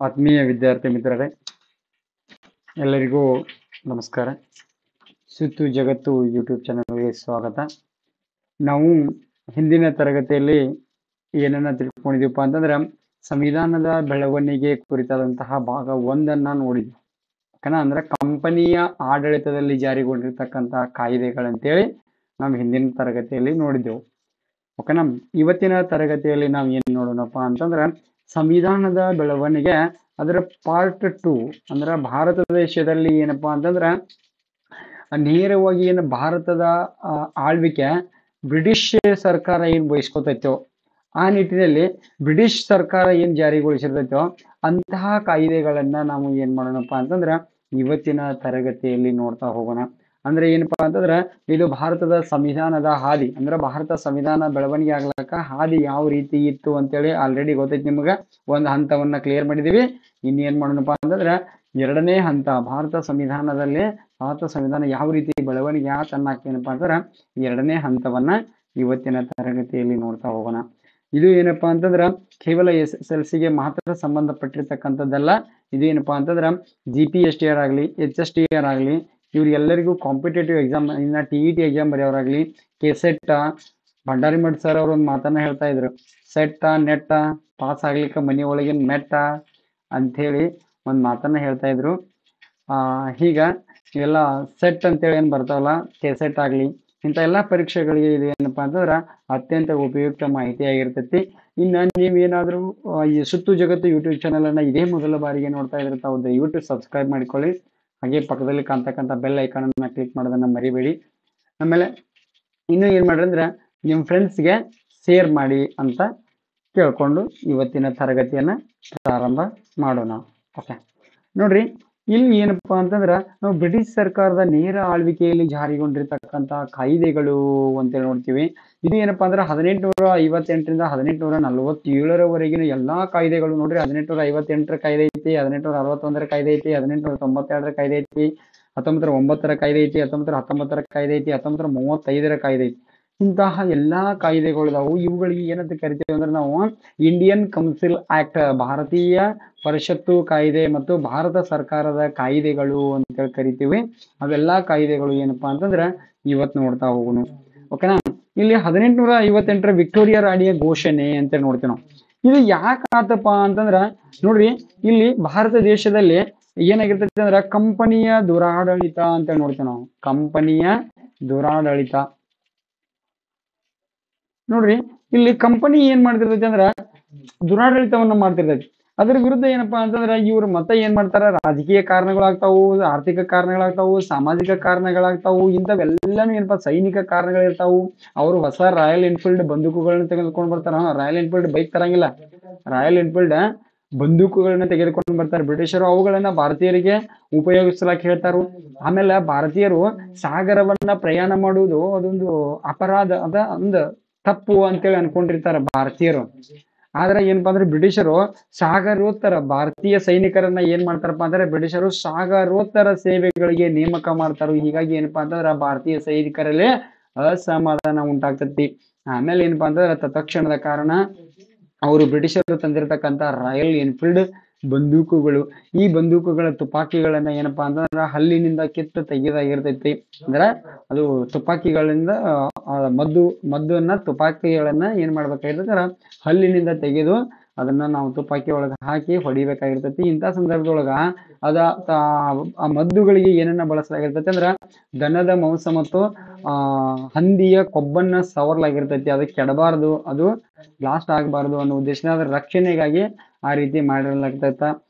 ಆತ್ಮೀಯ ವಿದ್ಯಾರ್ಥಿ ಮಿತ್ರರೇ, ಎಲ್ಲರಿಗೂ ನಮಸ್ಕಾರ. ಸುತ್ತು ಜಗತ್ತು ಯೂಟ್ಯೂಬ್ ಚಾನಲ್ಗೆ ಸ್ವಾಗತ. ನಾವು ಹಿಂದಿನ ತರಗತಿಯಲ್ಲಿ ಏನನ್ನ ತಿಳ್ಕೊಂಡಿದ್ದೀವಪ್ಪ ಅಂತಂದ್ರೆ ಸಂವಿಧಾನದ ಬೆಳವಣಿಗೆ ಕುರಿತಾದಂತಹ ಭಾಗ 1 ನೋಡಿದ್ವಿ. ಓಕೆನಾ? ಅಂದ್ರೆ ಕಂಪನಿಯ ಆಡಳಿತದಲ್ಲಿ ಜಾರಿಗೊಂಡಿರ್ತಕ್ಕಂತಹ ಕಾಯ್ದೆಗಳಂತೇಳಿ ನಾವು ಹಿಂದಿನ ತರಗತಿಯಲ್ಲಿ ನೋಡಿದ್ದೆವು. ಓಕೆನಾ? ಇವತ್ತಿನ ತರಗತಿಯಲ್ಲಿ ನಾವು ಏನ್ ನೋಡೋಣಪ್ಪ ಅಂತಂದ್ರೆ ಸಂವಿಧಾನದ ಬೆಳವಣಿಗೆ ಅದರ ಪಾರ್ಟ್ 2. ಅಂದ್ರೆ ಭಾರತ ದೇಶದಲ್ಲಿ ಏನಪ್ಪಾ ಅಂತಂದ್ರೆ ನೇರವಾಗಿ ಏನು ಭಾರತದ ಆಳ್ವಿಕೆ ಬ್ರಿಟಿಷ್ ಸರ್ಕಾರ ಏನ್ ಬಯಸ್ಕೊತೈತೋ ಆ ನಿಟ್ಟಿನಲ್ಲಿ ಬ್ರಿಟಿಷ್ ಸರ್ಕಾರ ಏನ್ ಜಾರಿಗೊಳಿಸಿರ್ತೈತೋ ಅಂತಹ ಕಾಯ್ದೆಗಳನ್ನ ನಾವು ಏನ್ ಮಾಡೋಣಪ್ಪ ಅಂತಂದ್ರ ಇವತ್ತಿನ ತರಗತಿಯಲ್ಲಿ ನೋಡ್ತಾ ಹೋಗೋಣ. ಅಂದ್ರೆ ಏನಪ್ಪಾ ಅಂತಂದ್ರ ಇದು ಭಾರತದ ಸಂವಿಧಾನದ ಹಾದಿ. ಅಂದ್ರೆ ಭಾರತ ಸಂವಿಧಾನ ಬೆಳವಣಿಗೆ ಆಗ್ಲಕ್ಕ ಹಾದಿ ಯಾವ ರೀತಿ ಇತ್ತು ಅಂತೇಳಿ ಆಲ್ರೆಡಿ ಗೊತ್ತೈತಿ ನಿಮ್ಗ. ಒಂದು ಹಂತವನ್ನ ಕ್ಲಿಯರ್ ಮಾಡಿದೀವಿ. ಇನ್ನೇನ್ ಮಾಡೋಣಪ್ಪ ಅಂತಂದ್ರ 2ನೇ ಹಂತ, ಭಾರತ ಸಂವಿಧಾನ ಯಾವ ರೀತಿ ಬೆಳವಣಿಗೆ ಆತನ್ನಪ್ಪ ಅಂತಂದ್ರ 2ನೇ ಹಂತವನ್ನ ಇವತ್ತಿನ ತರಗತಿಯಲ್ಲಿ ನೋಡ್ತಾ ಹೋಗೋಣ. ಇದು ಏನಪ್ಪಾ ಅಂತಂದ್ರ ಕೇವಲ SSLC ಮಾತ್ರ ಸಂಬಂಧಪಟ್ಟಿರ್ತಕ್ಕಂಥದ್ದಲ್ಲ. ಇದು ಏನಪ್ಪಾ ಅಂತಂದ್ರ GPSTR ಆಗ್ಲಿ, HSTR ಆಗ್ಲಿ, ಇವ್ರಿಗೆಲ್ಲರಿಗೂ ಕಾಂಪಿಟೇಟಿವ್ ಎಕ್ಸಾಮ್, ಇನ್ನ TET ಎಕ್ಸಾಮ್ ಬರೆಯೋರಾಗ್ಲಿ, ಕೆಸೆಟ್ ಭಂಡಾರಿ ಮಠ್ ಸರ್ ಅವ್ರ ಒಂದು ಮಾತನ್ನ ಹೇಳ್ತಾ ಇದ್ರು, ಸೆಟ್ ನೆಟ್ ಪಾಸ್ ಆಗ್ಲಿಕ್ಕೆ ಮನಿ ಒಳಗಿನ ಮೆಟ್ಟ ಅಂಥೇಳಿ ಒಂದು ಮಾತನ್ನ ಹೇಳ್ತಾ ಇದ್ರು. ಈಗ ಇವೆಲ್ಲ ಸೆಟ್ ಅಂತೇಳಿ ಏನ್ ಬರ್ತಾವಲ್ಲ, ಕೆಸೆಟ್ ಆಗ್ಲಿ, ಇಂಥ ಎಲ್ಲಾ ಪರೀಕ್ಷೆಗಳಿಗೆ ಇದು ಏನಪ್ಪಾ ಅಂತಂದ್ರ ಅತ್ಯಂತ ಉಪಯುಕ್ತ ಮಾಹಿತಿ ಆಗಿರ್ತೈತಿ. ಇನ್ನ ನೀವೇನಾದ್ರೂ ಈ ಸುತ್ತು ಜಗತ್ತು ಯೂಟ್ಯೂಬ್ ಚಾನಲ್ ಅನ್ನ ಇದೇ ಮೊದಲ ಬಾರಿಗೆ ನೋಡ್ತಾ ಇದ್ರೆ ತಾವು ದಯವಿಟ್ಟು ಸಬ್ಸ್ಕ್ರೈಬ್ ಮಾಡ್ಕೊಳ್ಳಿ. ಹಾಗೆ ಪಕ್ಕದಲ್ಲಿ ಕಾಣ್ತಕ್ಕಂಥ ಬೆಲ್ ಐಕಾನ್ ಅನ್ನ ಕ್ಲಿಕ್ ಮಾಡೋದನ್ನ ಮರಿಬೇಡಿ. ಆಮೇಲೆ ಇನ್ನು ಏನ್ ಮಾಡ್ರಿ ಅಂದ್ರೆ ನಿಮ್ ಫ್ರೆಂಡ್ಸ್ಗೆ ಶೇರ್ ಮಾಡಿ ಅಂತ ಕೇಳ್ಕೊಂಡು ಇವತ್ತಿನ ತರಗತಿಯನ್ನ ಪ್ರಾರಂಭ ಮಾಡೋಣ. ಓಕೆ, ನೋಡ್ರಿ, ಇಲ್ಲಿ ಏನಪ್ಪಾ ಅಂತಂದ್ರ ನಾವು ಬ್ರಿಟಿಷ್ ಸರ್ಕಾರದ ನೇರ ಆಳ್ವಿಕೆಯಲ್ಲಿ ಜಾರಿಗೊಂಡಿರ್ತಕ್ಕಂಥ ಕಾಯ್ದೆಗಳು ಅಂತೇಳಿ ನೋಡ್ತೀವಿ. ಇದು ಏನಪ್ಪಾ ಅಂದ್ರೆ 1858ರಿಂದ 1847ರವರೆಗಿನ ಎಲ್ಲಾ ಕಾಯ್ದೆಗಳು ನೋಡ್ರಿ. 1858ರ ಕಾಯ್ದೆ ಐತಿ, 1861ರ ಕಾಯ್ದೆ ಐತಿ, 1892ರ ಕಾಯ್ದೆ ಐತಿ, 1909ರ ಕಾಯ್ದೆ ಐತಿ, 1919ರ ಕಾಯ್ದೆ ಐತಿ, 1935ರ ಕಾಯ್ದೆ ಐತಿ. ಇಂತಹ ಎಲ್ಲಾ ಕಾಯ್ದೆಗಳಿದಾವು. ಇವುಗಳಿಗೆ ಏನಂತ ಕರಿತೀವಿ ಅಂದ್ರೆ ನಾವು ಇಂಡಿಯನ್ ಕೌನ್ಸಿಲ್ ಆಕ್ಟ್, ಭಾರತೀಯ ಪರಿಷತ್ತು ಕಾಯ್ದೆ ಮತ್ತು ಭಾರತ ಸರ್ಕಾರದ ಕಾಯ್ದೆಗಳು ಅಂತ ಕರಿತೀವಿ. ಅವೆಲ್ಲಾ ಕಾಯ್ದೆಗಳು ಏನಪ್ಪಾ ಅಂತಂದ್ರ ಇವತ್ತು ನೋಡ್ತಾ ಹೋಗೋಣ. ಓಕೆನಾ? ಇಲ್ಲಿ 1858ರ ವಿಕ್ಟೋರಿಯಾ ರಾಣಿಯ ಘೋಷಣೆ ಅಂತ ನೋಡ್ತೀವಿ ನಾವು. ಇದು ಯಾಕೆ ಆತಪ್ಪ ಅಂತಂದ್ರ ನೋಡ್ರಿ, ಇಲ್ಲಿ ಭಾರತ ದೇಶದಲ್ಲಿ ಏನಾಗಿರ್ತೈತಿ ಅಂದ್ರ ಕಂಪನಿಯ ದುರಾಡಳಿತ ಅಂತ ನೋಡ್ತೀವಿ ನಾವು. ಕಂಪನಿಯ ದುರಾಡಳಿತ ನೋಡ್ರಿ, ಇಲ್ಲಿ ಕಂಪನಿ ಏನ್ ಮಾಡ್ತಿರ್ತೈತಿ ಅಂದ್ರ ದುರಾಡಳಿತವನ್ನ ಮಾಡ್ತಿರ್ತೈತಿ. ಅದ್ರ ವಿರುದ್ಧ ಏನಪ್ಪಾ ಅಂತಂದ್ರ ಇವ್ರು ಮತ್ತೆ ಏನ್ ಮಾಡ್ತಾರ, ರಾಜಕೀಯ ಕಾರಣಗಳಾಗ್ತಾವು, ಆರ್ಥಿಕ ಕಾರಣಗಳಾಗ್ತಾವು, ಸಾಮಾಜಿಕ ಕಾರಣಗಳಾಗ್ತಾವು, ಇಂಥವೆಲ್ಲಾನು ಏನಪ್ಪಾ ಸೈನಿಕ ಕಾರಣಗಳಿರ್ತಾವು. ಅವರು ಹೊಸ ರಾಯಲ್ ಎನ್ಫೀಲ್ಡ್ ಬಂದೂಕುಗಳನ್ನ ತೆಗೆದುಕೊಂಡು ಬರ್ತಾರ. ರಾಯಲ್ ಎನ್ಫೀಲ್ಡ್ ಬೈಕ್ ತರಂಗಿಲ್ಲ, ರಾಯಲ್ ಎನ್ಫೀಲ್ಡ್ ಬಂದೂಕುಗಳನ್ನ ತೆಗೆದುಕೊಂಡು ಬರ್ತಾರೆ ಬ್ರಿಟಿಷರು. ಅವುಗಳನ್ನ ಭಾರತೀಯರಿಗೆ ಉಪಯೋಗಿಸಲಾಕ ಹೇಳ್ತಾರು. ಆಮೇಲೆ ಭಾರತೀಯರು ಸಾಗರವನ್ನ ಪ್ರಯಾಣ ಮಾಡುವುದು ಅದೊಂದು ಅಪರಾಧ, ಒಂದು ತಪ್ಪು ಅಂತೇಳಿ ಅನ್ಕೊಂಡಿರ್ತಾರ ಭಾರತೀಯರು. ಆದ್ರೆ ಏನಪ್ಪಾ ಅಂದ್ರೆ ಬ್ರಿಟಿಷರು ಸಾಗರೋತ್ತರ ಭಾರತೀಯ ಸೈನಿಕರನ್ನ ಏನ್ ಮಾಡ್ತಾರಪ್ಪ ಅಂದ್ರೆ ಬ್ರಿಟಿಷರು ಸಾಗರೋತ್ತರ ಸೇವೆಗಳಿಗೆ ನೇಮಕ ಮಾಡ್ತಾರ. ಹೀಗಾಗಿ ಏನಪ್ಪಾ ಅಂತಂದ್ರ ಭಾರತೀಯ ಸೈನಿಕರಲ್ಲಿ ಅಸಮಾಧಾನ ಉಂಟಾಗ್ತತಿ. ಆಮೇಲೆ ಏನಪ್ಪಾ ಅಂತಂದ್ರ ತತ್ಕ್ಷಣದ ಕಾರಣ ಅವರು ಬ್ರಿಟಿಷರು ತಂದಿರತಕ್ಕಂತ ರಾಯಲ್ ಎನ್ಫೀಲ್ಡ್ ಬಂದೂಕುಗಳು, ಈ ಬಂದೂಕುಗಳ ತುಪಾಕಿಗಳನ್ನ ಏನಪ್ಪಾ ಅಂತಂದ್ರ ಹಲ್ಲಿನಿಂದ ಕಿತ್ತು ತೆಗೆದಾಗಿರ್ತೈತಿ. ಅಂದ್ರ ಅದು ತುಪಾಕಿಗಳಿಂದ ಮದ್ದನ್ನ ತುಪಾಕಿಗಳನ್ನ ಏನ್ ಮಾಡ್ಬೇಕಾಗಿರ್ತಂದ್ರ ಹಲ್ಲಿನಿಂದ ತೆಗೆದು ಅದನ್ನ ನಾವು ತುಪಾಕಿ ಒಳಗ ಹಾಕಿ ಹೊಡಿಬೇಕಾಗಿರ್ತೈತಿ. ಇಂಥ ಸಂದರ್ಭದೊಳಗ ಆ ಮದ್ದುಗಳಿಗೆ ಏನನ್ನ ಬಳಸಲಾಗಿರ್ತೈತಿ ಅಂದ್ರ ದನದ ಮಾಂಸ ಮತ್ತು ಹಂದಿಯ ಕೊಬ್ಬನ್ನ ಸವರ್ಲಾಗಿರ್ತೈತಿ. ಅದು ಕೆಡಬಾರ್ದು, ಅದು ಬ್ಲಾಸ್ಟ್ ಆಗಬಾರ್ದು ಅನ್ನೋ ಉದ್ದೇಶದಿಂದ ಅದ್ರ ರಕ್ಷಣೆಗಾಗಿ ಆ ರೀತಿ ಮಾಡಿರಲಾಗ್ತೈತ.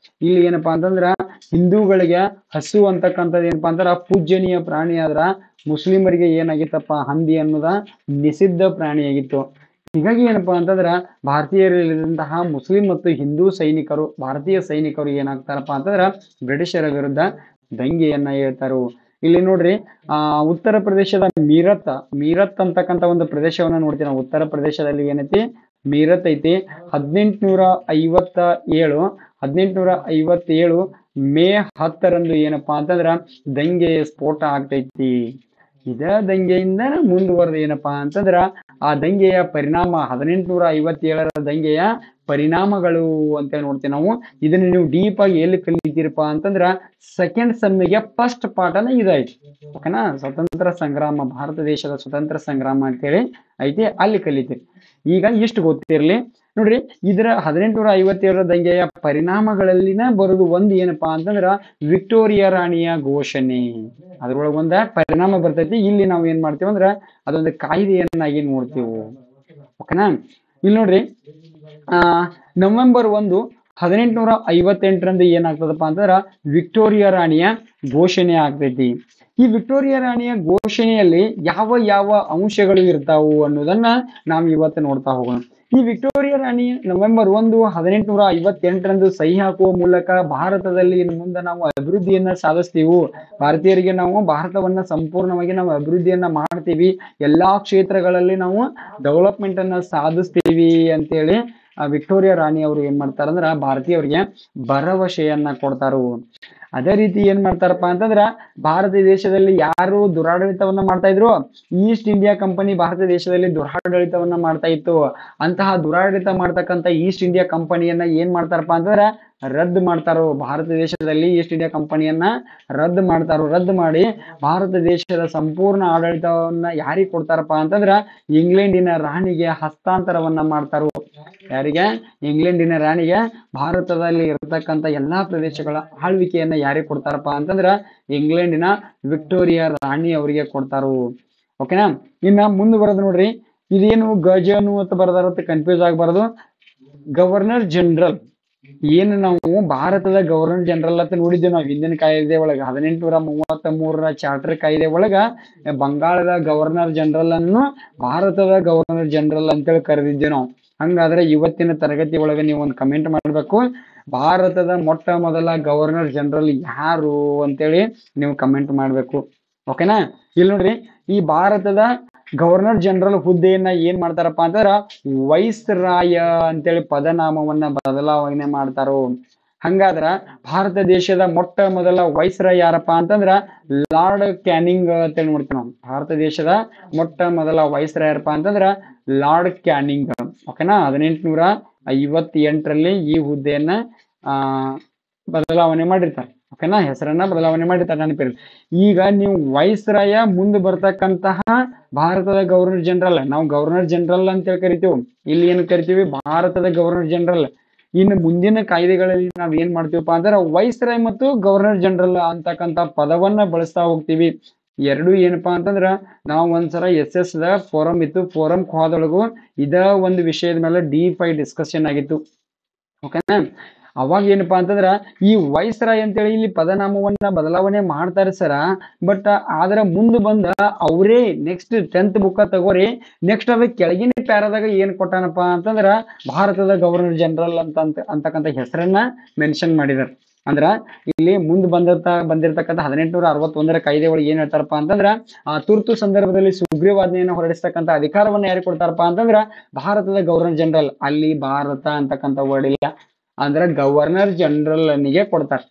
ಇಲ್ಲಿ ಏನಪ್ಪಾ ಅಂತಂದ್ರ ಹಿಂದೂಗಳಿಗೆ ಹಸು ಅಂತಕ್ಕಂಥದ್ದು ಏನಪ್ಪಾ ಅಂದ್ರ ಪೂಜ್ಯನೀಯ ಪ್ರಾಣಿ ಆದ್ರ ಮುಸ್ಲಿಮರಿಗೆ ಏನಾಗಿತ್ತಪ್ಪ, ಹಂದಿ ಅನ್ನೋದ ನಿಷಿದ್ಧ ಪ್ರಾಣಿಯಾಗಿತ್ತು. ಹೀಗಾಗಿ ಏನಪ್ಪಾ ಅಂತಂದ್ರ ಭಾರತೀಯರಲ್ಲಿದ್ದಂತಹ ಮುಸ್ಲಿಂ ಮತ್ತು ಹಿಂದೂ ಸೈನಿಕರು, ಭಾರತೀಯ ಸೈನಿಕರು ಏನಾಗ್ತಾರಪ್ಪ ಅಂತಂದ್ರ ಬ್ರಿಟಿಷರ ವಿರುದ್ಧ ದಂಗೆಯನ್ನ ಹೇಳ್ತಾರು. ಇಲ್ಲಿ ನೋಡ್ರಿ, ಉತ್ತರ ಪ್ರದೇಶದ ಮೀರತ್ ಅಂತಕ್ಕಂಥ ಒಂದು ಪ್ರದೇಶವನ್ನ ನೋಡ್ತೀವಿ ನಾವು. ಉತ್ತರ ಪ್ರದೇಶದಲ್ಲಿ ಏನೈತಿ, ಮೀರತ್ ಐತಿ. 1857 ಮೇ 10ರಂದು ಏನಪ್ಪಾ ಅಂತಂದ್ರ ದಂಗೆ ಸ್ಫೋಟ ಆಗ್ತೈತಿ. ಇದ ದಂಗೆಯಿಂದ ಮುಂದುವರೆದ ಏನಪ್ಪಾ ಅಂತಂದ್ರ ಆ ದಂಗೆಯ ಪರಿಣಾಮ 1857ರ ದಂಗೆಯ ಪರಿಣಾಮಗಳು ಅಂತ ನೋಡ್ತೀವಿ ನಾವು. ಇದನ್ನ ನೀವು ಡೀಪ್ ಆಗಿ ಎಲ್ಲಿ ಕಲಿತೀರಪ್ಪ ಅಂತಂದ್ರ ಸೆಕೆಂಡ್ ಸೆಮ್ಮಿಗೆ ಫಸ್ಟ್ ಪಾಠನ ಇದಾಯ್ತು. ಓಕೆನಾ, ಸ್ವತಂತ್ರ ಸಂಗ್ರಾಮ, ಭಾರತ ದೇಶದ ಸ್ವತಂತ್ರ ಸಂಗ್ರಾಮ ಅಂತೇಳಿ ಐತಿ, ಅಲ್ಲಿ ಕಲಿತೀರಿ. ಈಗ ಇಷ್ಟು ಗೊತ್ತಿರ್ಲಿ ನೋಡ್ರಿ. ಇದರ 1857 ದಂಗೆಯ ಪರಿಣಾಮಗಳಲ್ಲಿನ ಬರುದು ಒಂದು ಏನಪ್ಪಾ ಅಂತಂದ್ರ ವಿಕ್ಟೋರಿಯಾ ರಾಣಿಯ ಘೋಷಣೆ. ಅದ್ರೊಳಗೆ ಒಂದ ಪರಿಣಾಮ ಬರ್ತೈತಿ. ಇಲ್ಲಿ ನಾವು ಏನ್ ಮಾಡ್ತೀವಿ ಅಂದ್ರ ಅದೊಂದು ಕಾಯ್ದೆಯನ್ನಾಗಿ ನೋಡ್ತೀವಿ. ಓಕೆನಾ, ಇಲ್ಲಿ ನೋಡ್ರಿ, ನವೆಂಬರ್ 1, 1858 ಏನಾಗ್ತದಪ್ಪ ಅಂತಂದ್ರ ವಿಕ್ಟೋರಿಯಾ ರಾಣಿಯ ಘೋಷಣೆ ಆಗ್ತೈತಿ. ಈ ವಿಕ್ಟೋರಿಯಾ ರಾಣಿಯ ಘೋಷಣೆಯಲ್ಲಿ ಯಾವ ಯಾವ ಅಂಶಗಳು ಇರ್ತಾವು ಅನ್ನೋದನ್ನ ನಾವು ಇವತ್ತು ನೋಡ್ತಾ ಹೋಗೋಣ. ಈ ವಿಕ್ಟೋರಿಯಾ ರಾಣಿ ನವೆಂಬರ್ 1, 1858 ಸಹಿ ಹಾಕುವ ಮೂಲಕ ಭಾರತದಲ್ಲಿ ಇನ್ನು ಮುಂದೆ ನಾವು ಅಭಿವೃದ್ಧಿಯನ್ನ ಸಾಧಿಸ್ತೀವಿ, ಭಾರತೀಯರಿಗೆ ನಾವು ಭಾರತವನ್ನ ಸಂಪೂರ್ಣವಾಗಿ ನಾವು ಅಭಿವೃದ್ಧಿಯನ್ನ ಮಾಡ್ತೀವಿ, ಎಲ್ಲಾ ಕ್ಷೇತ್ರಗಳಲ್ಲಿ ನಾವು ಡೆವಲಪ್ಮೆಂಟ್ ಅನ್ನ ಸಾಧಿಸ್ತೀವಿ ಅಂತೇಳಿ ವಿಕ್ಟೋರಿಯಾ ರಾಣಿ ಅವರು ಏನ್ ಮಾಡ್ತಾರಂದ್ರ ಭಾರತೀಯರಿಗೆ ಭರವಸೆಯನ್ನ ಕೊಡ್ತಾರು. ಅದೇ ರೀತಿ ಏನ್ ಮಾಡ್ತಾರಪ್ಪ ಅಂತಂದ್ರ ಭಾರತ ದೇಶದಲ್ಲಿ ಯಾರು ದುರಾಡಳಿತವನ್ನ ಮಾಡ್ತಾ ಇದ್ರು, ಈಸ್ಟ್ ಇಂಡಿಯಾ ಕಂಪನಿ ಭಾರತ ದೇಶದಲ್ಲಿ ದುರಾಡಳಿತವನ್ನ ಮಾಡ್ತಾ ಇತ್ತು. ಅಂತಹ ದುರಾಡಳಿತ ಮಾಡ್ತಕ್ಕಂಥ ಈಸ್ಟ್ ಇಂಡಿಯಾ ಕಂಪನಿಯನ್ನ ಏನ್ ಮಾಡ್ತಾರಪ್ಪ ಅಂತಂದ್ರ ರದ್ದು ಮಾಡ್ತಾರೋ. ಭಾರತ ದೇಶದಲ್ಲಿ ಈಸ್ಟ್ ಇಂಡಿಯಾ ಕಂಪನಿಯನ್ನ ರದ್ದು ಮಾಡ್ತಾರೋ. ರದ್ದು ಮಾಡಿ ಭಾರತ ದೇಶದ ಸಂಪೂರ್ಣ ಆಡಳಿತವನ್ನ ಯಾರಿಗೆ ಕೊಡ್ತಾರಪ್ಪ ಅಂತಂದ್ರ ಇಂಗ್ಲೆಂಡಿನ ರಾಣಿಗೆ ಹಸ್ತಾಂತರವನ್ನ ಮಾಡ್ತಾರೋ. ಯಾರಿಗೆ? ಇಂಗ್ಲೆಂಡಿನ ರಾಣಿಗೆ ಭಾರತದಲ್ಲಿ ಇರತಕ್ಕಂಥ ಎಲ್ಲಾ ಪ್ರದೇಶಗಳ ಆಳ್ವಿಕೆಯನ್ನ ಯಾರಿಗೆ ಕೊಡ್ತಾರಪ್ಪ ಅಂತಂದ್ರ ಇಂಗ್ಲೆಂಡಿನ ವಿಕ್ಟೋರಿಯಾ ರಾಣಿ ಅವರಿಗೆ ಕೊಡ್ತಾರೋ. ಓಕೆನಾ, ಇನ್ನ ಮುಂದೆ ಬರೋದು ನೋಡ್ರಿ. ಇದೇನು ಗಜನು ಅಂತ ಬರ್ದಾರಂತ ಕನ್ಫ್ಯೂಸ್ ಆಗಬಾರದು. ಗವರ್ನರ್ ಜನರಲ್ ಏನು ನಾವು ಭಾರತದ ಗವರ್ನರ್ ಜನರಲ್ ಅಂತ ನೋಡಿದ್ದೇವೆ ನಾವು ಹಿಂದಿನ ಕಾಯ್ದೆ ಒಳಗ 1833 ಚಾರ್ಟರ್ ಕಾಯ್ದೆ ಒಳಗ ಬಂಗಾಳದ ಗವರ್ನರ್ ಜನರಲ್ ಅನ್ನು ಭಾರತದ ಗವರ್ನರ್ ಜನರಲ್ ಅಂತೇಳಿ ಕರೆದಿದ್ದೇವೆ ನಾವು. ಹಂಗಾದ್ರೆ ಇವತ್ತಿನ ತರಗತಿ ಒಳಗೆ ನೀವು ಒಂದು ಕಮೆಂಟ್ ಮಾಡ್ಬೇಕು, ಭಾರತದ ಮೊಟ್ಟ ಮೊದಲ ಗವರ್ನರ್ ಜನರಲ್ ಯಾರು ಅಂತೇಳಿ ನೀವು ಕಮೆಂಟ್ ಮಾಡ್ಬೇಕು. ಓಕೆನಾ, ಇಲ್ಲಿ ನೋಡ್ರಿ, ಈ ಭಾರತದ ಗವರ್ನರ್ ಜನರಲ್ ಹುದ್ದೆಯನ್ನ ಏನ್ ಮಾಡ್ತಾರಪ್ಪ ಅಂತಂದ್ರ ವೈಸ್ ರಾಯ ಅಂತೇಳಿ ಪದನಾಮವನ್ನ ಬದಲಾವಣೆ ಮಾಡ್ತಾರೋ. ಹಂಗಾದ್ರ ಭಾರತ ದೇಶದ ಮೊಟ್ಟ ಮೊದಲ ವೈಸ್ ರಾಯ್ ಯಾರಪ್ಪ ಅಂತಂದ್ರ ಲಾರ್ಡ್ ಕ್ಯಾನಿಂಗ್ ಅಂತೇಳಿ ನೋಡ್ತೀವಿ ನಾವು. ಭಾರತ ದೇಶದ ಮೊಟ್ಟ ಮೊದಲ ವೈಸ್ ರಾಯ್ ಯಾರಪ್ಪ ಅಂತಂದ್ರ ಲಾರ್ಡ್ ಕ್ಯಾನಿಂಗ್. ಓಕೆನಾ, 1858 ಈ ಹುದ್ದೆಯನ್ನ ಬದಲಾವಣೆ ಮಾಡಿರ್ತಾರೆ. ಓಕೆನಾ, ಹೆಸರನ್ನ ಬದಲಾವಣೆ ಮಾಡಿರ್ತಾರೆ ನೆನಪಿರ್ಲಿ. ಈಗ ನೀವು ವೈಸ್ ರಾಯ ಮುಂದೆ ಬರ್ತಕ್ಕಂತಹ ಭಾರತದ ಗವರ್ನರ್ ಜನರಲ್, ನಾವು ಗವರ್ನರ್ ಜನರಲ್ ಅಂತ ಕರಿತೀವಿ. ಇಲ್ಲಿ ಏನು ಕರಿತೀವಿ? ಭಾರತದ ಗವರ್ನರ್ ಜನರಲ್. ಇನ್ನು ಮುಂದಿನ ಕಾಯ್ದೆಗಳಲ್ಲಿ ನಾವ್ ಏನ್ ಮಾಡ್ತೀವಪ್ಪ ಅಂದ್ರೆ ವೈಸ್ ರಾಯ್ ಮತ್ತು ಗವರ್ನರ್ ಜನರಲ್ ಅಂತಕ್ಕಂಥ ಪದವನ್ನ ಬಳಸ್ತಾ ಹೋಗ್ತೀವಿ. ಎರಡು ಏನಪ್ಪಾ ಅಂತಂದ್ರ ನಾವು ಒಂದ್ಸಲ SS ದ ಫೋರಂ ಇತ್ತು, ಫೋರಂ ಖಾದೊಳಗು ಇದ ಒಂದು ವಿಷಯದ ಮೇಲೆ ಡೀಪ್ ಆಗಿ ಡಿಸ್ಕಷನ್ ಆಗಿತ್ತು. ಓಕೆನಾ, ಅವಾಗ ಏನಪ್ಪಾ ಅಂತಂದ್ರ ಈ ವೈಸ್ ರಾಯ್ ಅಂತೇಳಿ ಇಲ್ಲಿ ಪದನಾಮವನ್ನ ಬದಲಾವಣೆ ಮಾಡ್ತಾರೆ ಸರ. ಬಟ್ ಆದ್ರ ಮುಂದೆ ಬಂದ ಅವರೇ ನೆಕ್ಸ್ಟ್ 10th ಬುಕ್ ತಗೋರಿ, ನೆಕ್ಸ್ಟ್ ಅದ ಕೆಳಗಿನ ಪ್ಯಾರಾದಾಗ ಏನ್ ಕೊಟ್ಟಾನಪ್ಪ ಅಂತಂದ್ರ ಭಾರತದ ಗವರ್ನರ್ ಜನರಲ್ ಅಂತಕ್ಕಂಥ ಹೆಸರನ್ನ ಮೆನ್ಷನ್ ಮಾಡಿದಾರೆ. ಅಂದ್ರ ಇಲ್ಲಿ ಮುಂದೆ ಬಂದಿರತಕ್ಕಂಥ 1861 ಕಾಯ್ದೆ ಒಳಗೆ ಏನ್ ಹೇಳ್ತಾರಪ್ಪ ಅಂತಂದ್ರ ಆ ತುರ್ತು ಸಂದರ್ಭದಲ್ಲಿ ಸುಗ್ರೀವಾಜ್ಞೆಯನ್ನು ಹೊರಡಿಸ್ತಕ್ಕಂಥ ಅಧಿಕಾರವನ್ನ ಯಾರಿಗೆ ಕೊಡ್ತಾರಪ್ಪ ಅಂತಂದ್ರ ಭಾರತದ ಗವರ್ನರ್ ಜನರಲ್. ಅಲ್ಲಿ ಭಾರತ ಅಂತಕ್ಕಂಥ ವರ್ಡ್ ಇಲ್ಲ, ಅಂದ್ರ ಗವರ್ನರ್ ಜನರಲ್ ಅನಿಗೆ ಕೊಡ್ತಾರೆ.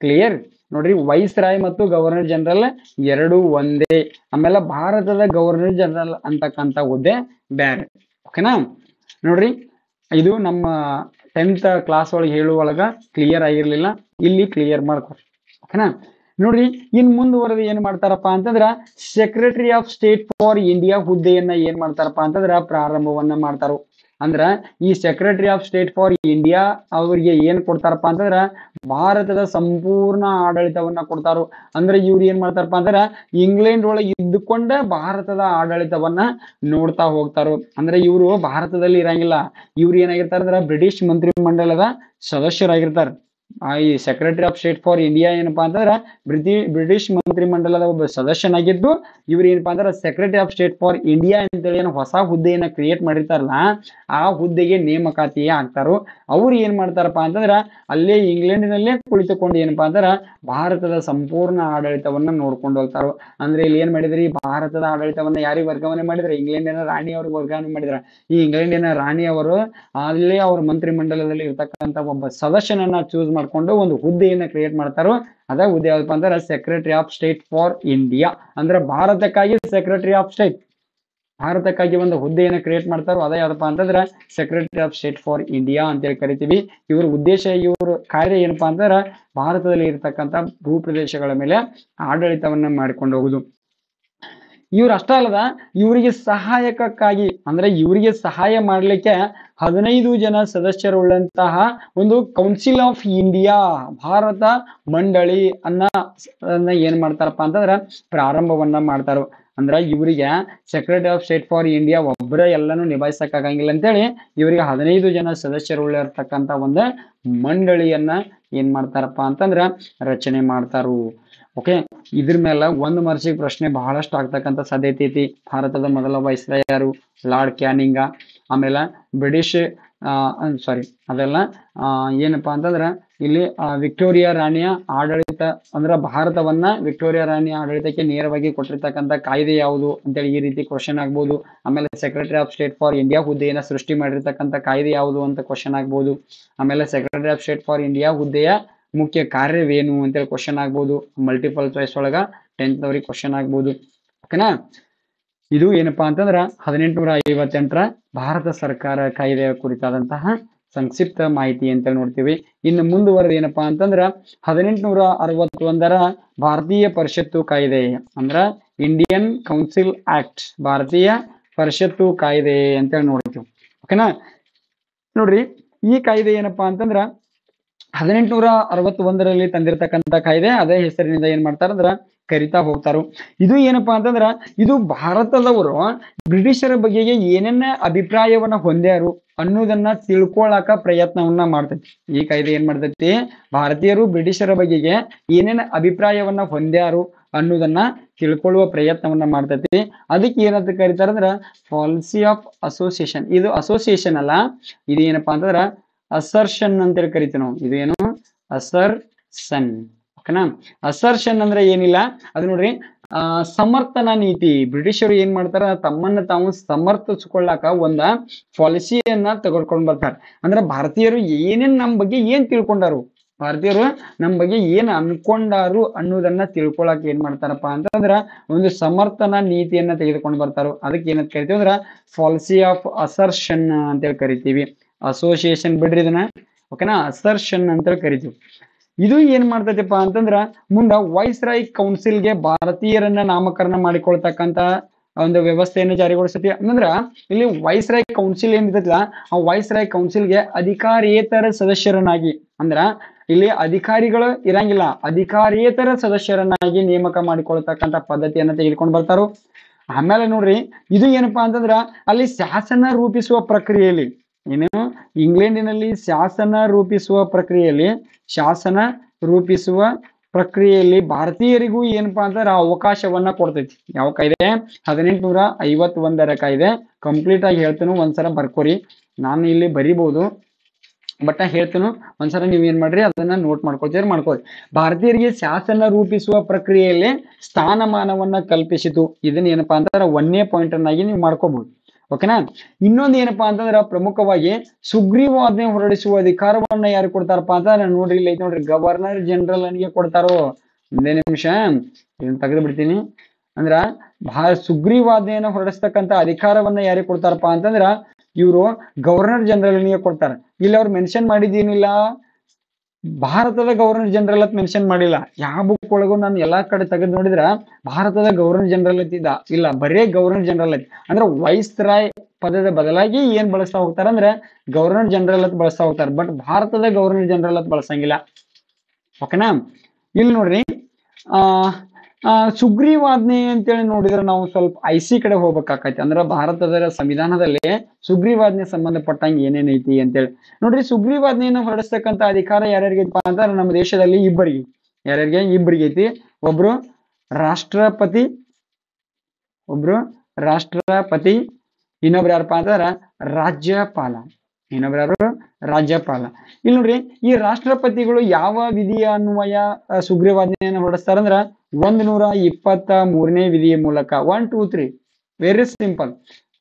ಕ್ಲಿಯರ್ ನೋಡ್ರಿ, ವೈಸ್ ರಾಯ್ ಮತ್ತು ಗವರ್ನರ್ ಜನರಲ್ ಎರಡು ಒಂದೇ. ಆಮೇಲೆ ಭಾರತದ ಗವರ್ನರ್ ಜನರಲ್ ಅಂತಕ್ಕಂಥ ಹುದ್ದೆ ಬೇರೆ. ಓಕೆನಾ, ನೋಡ್ರಿ, ಇದು ನಮ್ಮ 10th ಕ್ಲಾಸ್ ಒಳಗೆ ಹೇಳುವೊಳಗ ಕ್ಲಿಯರ್ ಆಗಿರ್ಲಿಲ್ಲ, ಇಲ್ಲಿ ಕ್ಲಿಯರ್ ಮಾಡ್ಕೊರಿ. ಓಕೆನಾ, ನೋಡ್ರಿ, ಇನ್ ಮುಂದುವರೆದು ಏನ್ ಮಾಡ್ತಾರಪ್ಪ ಅಂತಂದ್ರ secretary of state for India ಹುದ್ದೆಯನ್ನ ಏನ್ ಮಾಡ್ತಾರಪ್ಪ ಅಂತಂದ್ರ ಪ್ರಾರಂಭವನ್ನ ಮಾಡ್ತಾರೋ. ಅಂದ್ರ ಈ secretary of state for India ಅವ್ರಿಗೆ ಏನ್ ಕೊಡ್ತಾರಪ್ಪ ಅಂತಂದ್ರ ಭಾರತದ ಸಂಪೂರ್ಣ ಆಡಳಿತವನ್ನ ಕೊಡ್ತಾರೋ. ಅಂದ್ರೆ ಇವ್ರು ಏನ್ ಮಾಡ್ತಾರಪ್ಪ ಅಂದ್ರ ಇಂಗ್ಲೆಂಡ್ ಒಳಗೆ ಇದ್ದುಕೊಂಡ ಭಾರತದ ಆಡಳಿತವನ್ನ ನೋಡ್ತಾ ಹೋಗ್ತಾರೋ. ಅಂದ್ರೆ ಇವರು ಭಾರತದಲ್ಲಿ ಇರಂಗಿಲ್ಲ, ಇವ್ರು ಏನಾಗಿರ್ತಾರ ಅಂದ್ರ ಬ್ರಿಟಿಷ್ ಮಂತ್ರಿ ಮಂಡಲದ ಸದಸ್ಯರಾಗಿರ್ತಾರೆ. ಈ secretary of state for India ಏನಪ್ಪಾ ಅಂತಂದ್ರ ಬ್ರಿಟಿಷ್ ಮಂತ್ರಿ ಮಂಡಲದ ಒಬ್ಬ ಸದಸ್ಯನಾಗಿದ್ದು, ಇವ್ರು ಏನಪ್ಪಾ ಅಂದ್ರ secretary of state for India ಅಂತೇಳಿ ಏನು ಹೊಸ ಹುದ್ದೆಯನ್ನ ಕ್ರಿಯೇಟ್ ಮಾಡಿರ್ತಾರಲ್ಲ, ಆ ಹುದ್ದೆಗೆ ನೇಮಕಾತಿಯೇ ಆಗ್ತಾರೋ. ಅವ್ರು ಏನ್ ಮಾಡ್ತಾರಪ್ಪ ಅಂತಂದ್ರ ಅಲ್ಲೇ ಇಂಗ್ಲೆಂಡಿನಲ್ಲೇ ಕುಳಿತುಕೊಂಡು ಏನಪ್ಪಾ ಅಂದ್ರ ಭಾರತದ ಸಂಪೂರ್ಣ ಆಡಳಿತವನ್ನ ನೋಡ್ಕೊಂಡು ಹೋಗ್ತಾರೋ. ಅಂದ್ರೆ ಇಲ್ಲಿ ಏನ್ ಮಾಡಿದ್ರಿ, ಭಾರತದ ಆಡಳಿತವನ್ನ ಯಾರಿಗೆ ವರ್ಗಾವಣೆ ಮಾಡಿದ್ರೆ ಇಂಗ್ಲೆಂಡಿನ ರಾಣಿ ಅವ್ರಿಗೆ ವರ್ಗಾವಣೆ ಮಾಡಿದ್ರ. ಈ ಇಂಗ್ಲೆಂಡಿನ ರಾಣಿ ಅವರು ಅಲ್ಲೇ ಅವ್ರ ಮಂತ್ರಿ ಮಂಡಲದಲ್ಲಿ ಇರ್ತಕ್ಕಂಥ ಒಬ್ಬ ಸದಸ್ಯನನ್ನ ಚೂಸ್ ಮಾಡ್ಕೊಂಡು ಒಂದು ಹುದ್ದೆಯನ್ನ ಕ್ರಿಯೇಟ್ ಮಾಡ್ತಾರೋ. ಅದ ಹುದ್ದೆ ಯಾವ್ದಪ್ಪ ಅಂದ್ರೆ secretary of state for India. ಅಂದ್ರೆ ಭಾರತಕ್ಕಾಗಿ ಸೆಕ್ರೆಟರಿ ಆಫ್ ಸ್ಟೇಟ್. ಭಾರತಕ್ಕಾಗಿ ಒಂದು ಹುದ್ದೆಯನ್ನು ಕ್ರಿಯೇಟ್ ಮಾಡ್ತಾರೋ ಅದೇ ಯಾವ್ದಪ್ಪ ಅಂತಂದ್ರೆ secretary of state for India ಅಂತೇಳಿ ಕರಿತೀವಿ. ಇವ್ರ ಉದ್ದೇಶ, ಇವ್ರ ಕಾರ್ಯ ಏನಪ್ಪಾ ಅಂತಂದ್ರೆ ಭಾರತದಲ್ಲಿ ಇರ್ತಕ್ಕಂಥ ಭೂ ಪ್ರದೇಶಗಳ ಮೇಲೆ ಆಡಳಿತವನ್ನ ಮಾಡಿಕೊಂಡು ಹೋಗುದು. ಇವ್ರು ಅಷ್ಟ ಅಲ್ಲದ, ಇವರಿಗೆ ಸಹಾಯಕಕ್ಕಾಗಿ ಅಂದ್ರೆ ಇವರಿಗೆ ಸಹಾಯ ಮಾಡ್ಲಿಕ್ಕೆ 15 ಜನ ಸದಸ್ಯರುಳ್ಳಂತಹ ಒಂದು ಕೌನ್ಸಿಲ್ ಆಫ್ ಇಂಡಿಯಾ, ಭಾರತ ಮಂಡಳಿ ಏನ್ ಮಾಡ್ತಾರಪ್ಪ ಅಂತಂದ್ರ ಪ್ರಾರಂಭವನ್ನ ಮಾಡ್ತಾರೋ. ಅಂದ್ರ ಇವರಿಗೆ secretary of state for India ಒಬ್ಬರ ಎಲ್ಲಾನು ನಿಭಾಯಿಸಕ್ ಆಗಂಗಿಲ್ಲ ಅಂತೇಳಿ ಇವರಿಗೆ 15 ಜನ ಸದಸ್ಯರುಳ್ಳಿರ್ತಕ್ಕಂಥ ಒಂದು ಮಂಡಳಿಯನ್ನ ಏನ್ ಮಾಡ್ತಾರಪ್ಪ ಅಂತಂದ್ರ ರಚನೆ ಮಾಡ್ತಾರು. ಓಕೆ, ಇದ್ರ ಮೇಲೆ ಒಂದು ಮಾರ್ಕ್ಸಿಗೆ ಪ್ರಶ್ನೆ ಬಹಳಷ್ಟು ಆಗ್ತಕ್ಕಂಥ ಸಾಧ್ಯತೆ ಐತಿ. ಭಾರತದ ಮೊದಲ ವೈಸ್ರಾಯ್ ಯಾರು? ಲಾರ್ಡ್ ಕ್ಯಾನಿಂಗ. ಆಮೇಲೆ ಬ್ರಿಟಿಷ್ ಸಾರಿ ಅದೆಲ್ಲ ಏನಪ್ಪಾ ಅಂತಂದ್ರ ಇಲ್ಲಿ ವಿಕ್ಟೋರಿಯಾ ರಾಣಿಯ ಆಡಳಿತ, ಅಂದ್ರ ಭಾರತವನ್ನ ವಿಕ್ಟೋರಿಯಾ ರಾಣಿಯ ಆಡಳಿತಕ್ಕೆ ನೇರವಾಗಿ ಕೊಟ್ಟಿರ್ತಕ್ಕಂಥ ಕಾಯ್ದೆ ಯಾವುದು ಅಂತೇಳಿ ಈ ರೀತಿ ಕ್ವಶನ್ ಆಗ್ಬೋದು. ಆಮೇಲೆ secretary of state for India ಹುದ್ದೆಯನ್ನ ಸೃಷ್ಟಿ ಮಾಡಿರ್ತಕ್ಕಂಥ ಕಾಯ್ದೆ ಯಾವುದು ಅಂತ ಕ್ವಶನ್ ಆಗ್ಬೋದು. ಆಮೇಲೆ secretary of state for India ಹುದ್ದೆಯ ಮುಖ್ಯ ಕಾರ್ಯವೇನು ಅಂತೇಳಿ ಕ್ವಶನ್ ಆಗ್ಬೋದು. ಮಲ್ಟಿಪಲ್ ಚಾಯ್ಸ್ ಒಳಗ 10th ಅವ್ರಿಗೆ ಕ್ವಶನ್ ಆಗ್ಬೋದು. ಓಕೆನಾ? ಇದು ಏನಪ್ಪಾ ಅಂತಂದ್ರ 1858ರ ಭಾರತ ಸರ್ಕಾರ ಕಾಯ್ದೆಯ ಕುರಿತಾದಂತಹ ಸಂಕ್ಷಿಪ್ತ ಮಾಹಿತಿ ಅಂತ ನೋಡ್ತೀವಿ. ಇನ್ನು ಮುಂದುವರೆದ ಏನಪ್ಪಾ ಅಂತಂದ್ರ 1861ರ ಭಾರತೀಯ ಪರಿಷತ್ತು ಕಾಯ್ದೆ, ಅಂದ್ರ ಇಂಡಿಯನ್ ಕೌನ್ಸಿಲ್ ಆಕ್ಟ್, ಭಾರತೀಯ ಪರಿಷತ್ತು ಕಾಯ್ದೆ ಅಂತೇಳಿ ನೋಡ್ತೀವಿ. ಓಕೆನಾ? ನೋಡ್ರಿ, ಈ ಕಾಯ್ದೆ ಏನಪ್ಪಾ ಅಂತಂದ್ರ 1861ರಲ್ಲಿ ತಂದಿರತಕ್ಕಂಥ ಕಾಯ್ದೆ. ಅದೇ ಹೆಸರಿನಿಂದ ಏನ್ ಮಾಡ್ತಾರಂದ್ರ ಕರಿತಾ ಹೋಗ್ತಾರು. ಇದು ಏನಪ್ಪಾ ಅಂತಂದ್ರ ಇದು ಭಾರತದವರು ಬ್ರಿಟಿಷರ ಬಗೆಗೆ ಏನೇನ ಅಭಿಪ್ರಾಯವನ್ನ ಹೊಂದ್ಯಾರು ಅನ್ನೋದನ್ನ ತಿಳ್ಕೊಳಕ ಪ್ರಯತ್ನವನ್ನ ಮಾಡ್ತೈತಿ. ಈ ಕಾಯ್ದೆ ಏನ್ ಮಾಡ್ತೈತಿ? ಭಾರತೀಯರು ಬ್ರಿಟಿಷರ ಬಗೆಗೆ ಏನೇನ ಅಭಿಪ್ರಾಯವನ್ನ ಹೊಂದ್ಯಾರು ಅನ್ನೋದನ್ನ ತಿಳ್ಕೊಳ್ಳುವ ಪ್ರಯತ್ನವನ್ನ ಮಾಡ್ತೈತಿ. ಅದಕ್ಕೆ ಏನಂತ ಕರೀತಾರಂದ್ರ ಪಾಲಿಸಿ ಆಫ್ ಅಸೋಸಿಯೇಷನ್. ಇದು ಅಸೋಸಿಯೇಷನ್ ಅಲ್ಲ, ಇದು ಏನಪ್ಪಾ ಅಂತಂದ್ರ ಅಸರ್ಷನ್ ಅಂತೇಳಿ ಕರಿತೀವಿ ನಾವು. ಇದು ಏನು? ಅಸರ್ಷನ್. ಓಕೆನಾ? ಅಸರ್ಷನ್ ಅಂದ್ರೆ ಏನಿಲ್ಲ, ಅದು ನೋಡ್ರಿ ಸಮರ್ಥನಾ ನೀತಿ. ಬ್ರಿಟಿಷರು ಏನ್ ಮಾಡ್ತಾರ? ತಮ್ಮನ್ನ ತಾವು ಸಮರ್ಥಿಸ್ಕೊಳ್ಳಾಕ ಒಂದ ಪಾಲಿಸಿಯನ್ನ ತೆಗೆದುಕೊಂಡ್ ಬರ್ತಾರ. ಅಂದ್ರೆ ಭಾರತೀಯರು ಏನೇನ್ ನಮ್ ಬಗ್ಗೆ ಏನ್ ತಿಳ್ಕೊಂಡಾರು, ಭಾರತೀಯರು ನಮ್ ಬಗ್ಗೆ ಏನ್ ಅನ್ಕೊಂಡಾರು ಅನ್ನೋದನ್ನ ತಿಳ್ಕೊಳಕ್ ಏನ್ ಮಾಡ್ತಾರಪ್ಪ ಅಂತಂದ್ರ ಒಂದು ಸಮರ್ಥನಾ ನೀತಿಯನ್ನ ತೆಗೆದುಕೊಂಡು ಬರ್ತಾರೋ. ಅದಕ್ಕೆ ಏನಂತ ಕರಿತೀವಿ ಅಂದ್ರ ಪಾಲಿಸಿ ಆಫ್ ಅಸರ್ಷನ್ ಅಂತೇಳಿ ಕರಿತೀವಿ. ಅಸೋಸಿಯೇಷನ್ ಬಿಡ್ರಿ ಇದನ್ನ. ಓಕೆನಾ? ಅಸರ್ಷನ್ ಅಂತೇಳಿ ಕರಿತೀವಿ. ಇದು ಏನ್ ಮಾಡ್ತೈತಿಪ್ಪ ಅಂತಂದ್ರ ಮುಂದ ವೈಸ್ರಾಯ್ ಕೌನ್ಸಿಲ್ಗೆ ಭಾರತೀಯರನ್ನ ನಾಮಕರಣ ಮಾಡಿಕೊಳ್ತಕ್ಕಂತ ಒಂದು ವ್ಯವಸ್ಥೆಯನ್ನು ಜಾರಿಗೊಳಿಸ್ತೈತಿ. ಅಂದ್ರ ಇಲ್ಲಿ ವೈಸ್ರಾಯ್ ಕೌನ್ಸಿಲ್ ಏನಿರ್ತೈತಿಲ್ಲ, ಆ ವೈಸ್ರಾಯ್ ಕೌನ್ಸಿಲ್ಗೆ ಅಧಿಕಾರೇತರ ಸದಸ್ಯರನ್ನಾಗಿ, ಅಂದ್ರ ಇಲ್ಲಿ ಅಧಿಕಾರಿಗಳು ಇರಂಗಿಲ್ಲ, ಅಧಿಕಾರೇತರ ಸದಸ್ಯರನ್ನಾಗಿ ನೇಮಕ ಮಾಡಿಕೊಳ್ತಕ್ಕಂಥ ಪದ್ಧತಿಯನ್ನ ತೆಗೆದುಕೊಂಡು ಬರ್ತಾರೋ. ಆಮೇಲೆ ನೋಡ್ರಿ, ಇದು ಏನಪ್ಪಾ ಅಂತಂದ್ರ ಅಲ್ಲಿ ಶಾಸನ ರೂಪಿಸುವ ಪ್ರಕ್ರಿಯೆಯಲ್ಲಿ, ಏನು ಇಂಗ್ಲೆಂಡಿನಲ್ಲಿ ಶಾಸನ ರೂಪಿಸುವ ಪ್ರಕ್ರಿಯೆಯಲ್ಲಿ ಭಾರತೀಯರಿಗೂ ಏನಪ್ಪಾ ಅಂತಂದ್ರೆ ಅವಕಾಶವನ್ನ ಕೊಡ್ತೈತಿ. ಯಾವ ಕಾಯ್ದೆ? 1851ರ ಕಾಯ್ದೆ. ಕಂಪ್ಲೀಟ್ ಆಗಿ ಹೇಳ್ತೇನೆ, ಒಂದ್ಸಲ ಬರ್ಕೋರಿ. ನಾನು ಇಲ್ಲಿ ಬರಿಬಹುದು, ಬಟ್ ಹೇಳ್ತೇನೆ, ಒಂದ್ಸಲ ನೀವ್ ಏನ್ ಮಾಡ್ರಿ ಅದನ್ನ ನೋಟ್ ಮಾಡ್ಕೊಳ್ರಿ. ಭಾರತೀಯರಿಗೆ ಶಾಸನ ರೂಪಿಸುವ ಪ್ರಕ್ರಿಯೆಯಲ್ಲಿ ಸ್ಥಾನಮಾನವನ್ನ ಕಲ್ಪಿಸಿತು. ಇದನ್ನ ಏನಪ್ಪಾ ಅಂತಂದ್ರೆ 1ನೇ ಪಾಯಿಂಟ್ ಅನ್ನಾಗಿ ನೀವು ಮಾಡ್ಕೋಬಹುದು. ಓಕೆನಾ? ಇನ್ನೊಂದು ಏನಪ್ಪಾ ಅಂತಂದ್ರ ಪ್ರಮುಖವಾಗಿ ಸುಗ್ರೀವಾಜ್ಞೆ ಹೊರಡಿಸುವ ಅಧಿಕಾರವನ್ನ ಯಾರು ಕೊಡ್ತಾರಪ್ಪ ಅಂತಂದ್ರೆ ನೋಡ್ರಿ, ಇಲ್ಲಿ ಐತಿ ನೋಡ್ರಿ, ಗವರ್ನರ್ ಜನರಲ್ ಅನಿಗೆ ಕೊಡ್ತಾರೋ. ಒಂದೇ ನಿಮಿಷ ಇದನ್ನ ತೆಗೆದು ಬಿಡ್ತೀನಿ. ಅಂದ್ರ ಸುಗ್ರೀವಾಜ್ಞೆಯನ್ನ ಹೊರಡಿಸ್ತಕ್ಕಂಥ ಅಧಿಕಾರವನ್ನ ಯಾರಿಗೆ ಕೊಡ್ತಾರಪ್ಪ ಅಂತಂದ್ರ ಇವರು ಗವರ್ನರ್ ಜನರಲ್ ಅನಿಗೆ ಕೊಡ್ತಾರ. ಇಲ್ಲಿ ಅವ್ರು ಮೆನ್ಷನ್ ಮಾಡಿದೇನಿಲ್ಲ, ಭಾರತದ ಗವರ್ನರ್ ಜನರಲ್ ಅಂತ ಮೆನ್ಷನ್ ಮಾಡಿಲ್ಲ. ಯಾವ ಬುಕ್ ಒಳಗೂ ನಾನು ಎಲ್ಲಾ ಕಡೆ ತೆಗೆದು ನೋಡಿದ್ರ ಭಾರತದ ಗವರ್ನರ್ ಜನರಲ್ ಅಂತಿದ್ದ ಇಲ್ಲ, ಬರೇ ಗವರ್ನರ್ ಜನರಲ್ ಐತಿ. ಅಂದ್ರೆ ವೈಸ್ರಾಯ್ ಪದದ ಬದಲಾಗಿ ಏನ್ ಬಳಸ್ತಾ ಹೋಗ್ತಾರ ಅಂದ್ರೆ ಗವರ್ನರ್ ಜನರಲ್ ಅಂತ ಬಳಸ್ತಾ ಹೋಗ್ತಾರ. ಬಟ್ ಭಾರತದ ಗವರ್ನರ್ ಜನರಲ್ ಅಂತ ಬಳಸಂಗಿಲ್ಲ. ಓಕೆನಾ? ಇಲ್ಲಿ ನೋಡ್ರಿ, ಸುಗ್ರೀವಾಜ್ಞೆ ಅಂತೇಳಿ ನೋಡಿದ್ರೆ ನಾವು ಸ್ವಲ್ಪ IC ಕಡೆ ಹೋಗ್ಬೇಕಾಕೈತಿ. ಅಂದ್ರೆ ಭಾರತದ ಸಂವಿಧಾನದಲ್ಲಿ ಸುಗ್ರೀವಾಜ್ಞೆ ಸಂಬಂಧಪಟ್ಟಂಗೆ ಏನೇನೈತಿ ಅಂತೇಳಿ ನೋಡ್ರಿ. ಸುಗ್ರೀವಾಜ್ಞೆಯನ್ನು ಹೊರಡಿಸ್ತಕ್ಕಂಥ ಅಧಿಕಾರ ಯಾರ್ಯಾರಿಗೈತಪ್ಪ ಅಂತಂದ್ರೆ ನಮ್ಮ ದೇಶದಲ್ಲಿ ಇಬ್ಬರಿಗೆ. ಯಾರ್ಯಾರಿಗೆ? ಇಬ್ಬರಿಗೆ ಐತಿ. ಒಬ್ರು ರಾಷ್ಟ್ರಪತಿ, ಇನ್ನೊಬ್ರು ಯಾರಪ್ಪ ಅಂತಂದ್ರ ರಾಜ್ಯಪಾಲ. ರಾಜ್ಯಪಾಲ. ಇಲ್ಲಿ ನೋಡ್ರಿ, ಈ ರಾಷ್ಟ್ರಪತಿಗಳು ಯಾವ ವಿಧಿಯ ಅನ್ವಯ ಸುಗ್ರೀವಾಜ್ಞೆಯನ್ನು ಹೊರಡಿಸ್ತಾರಂದ್ರ 123ನೇ ವಿಧಿಯ ಮೂಲಕ. 1, 2, 3 ವೆರಿ ಸಿಂಪಲ್.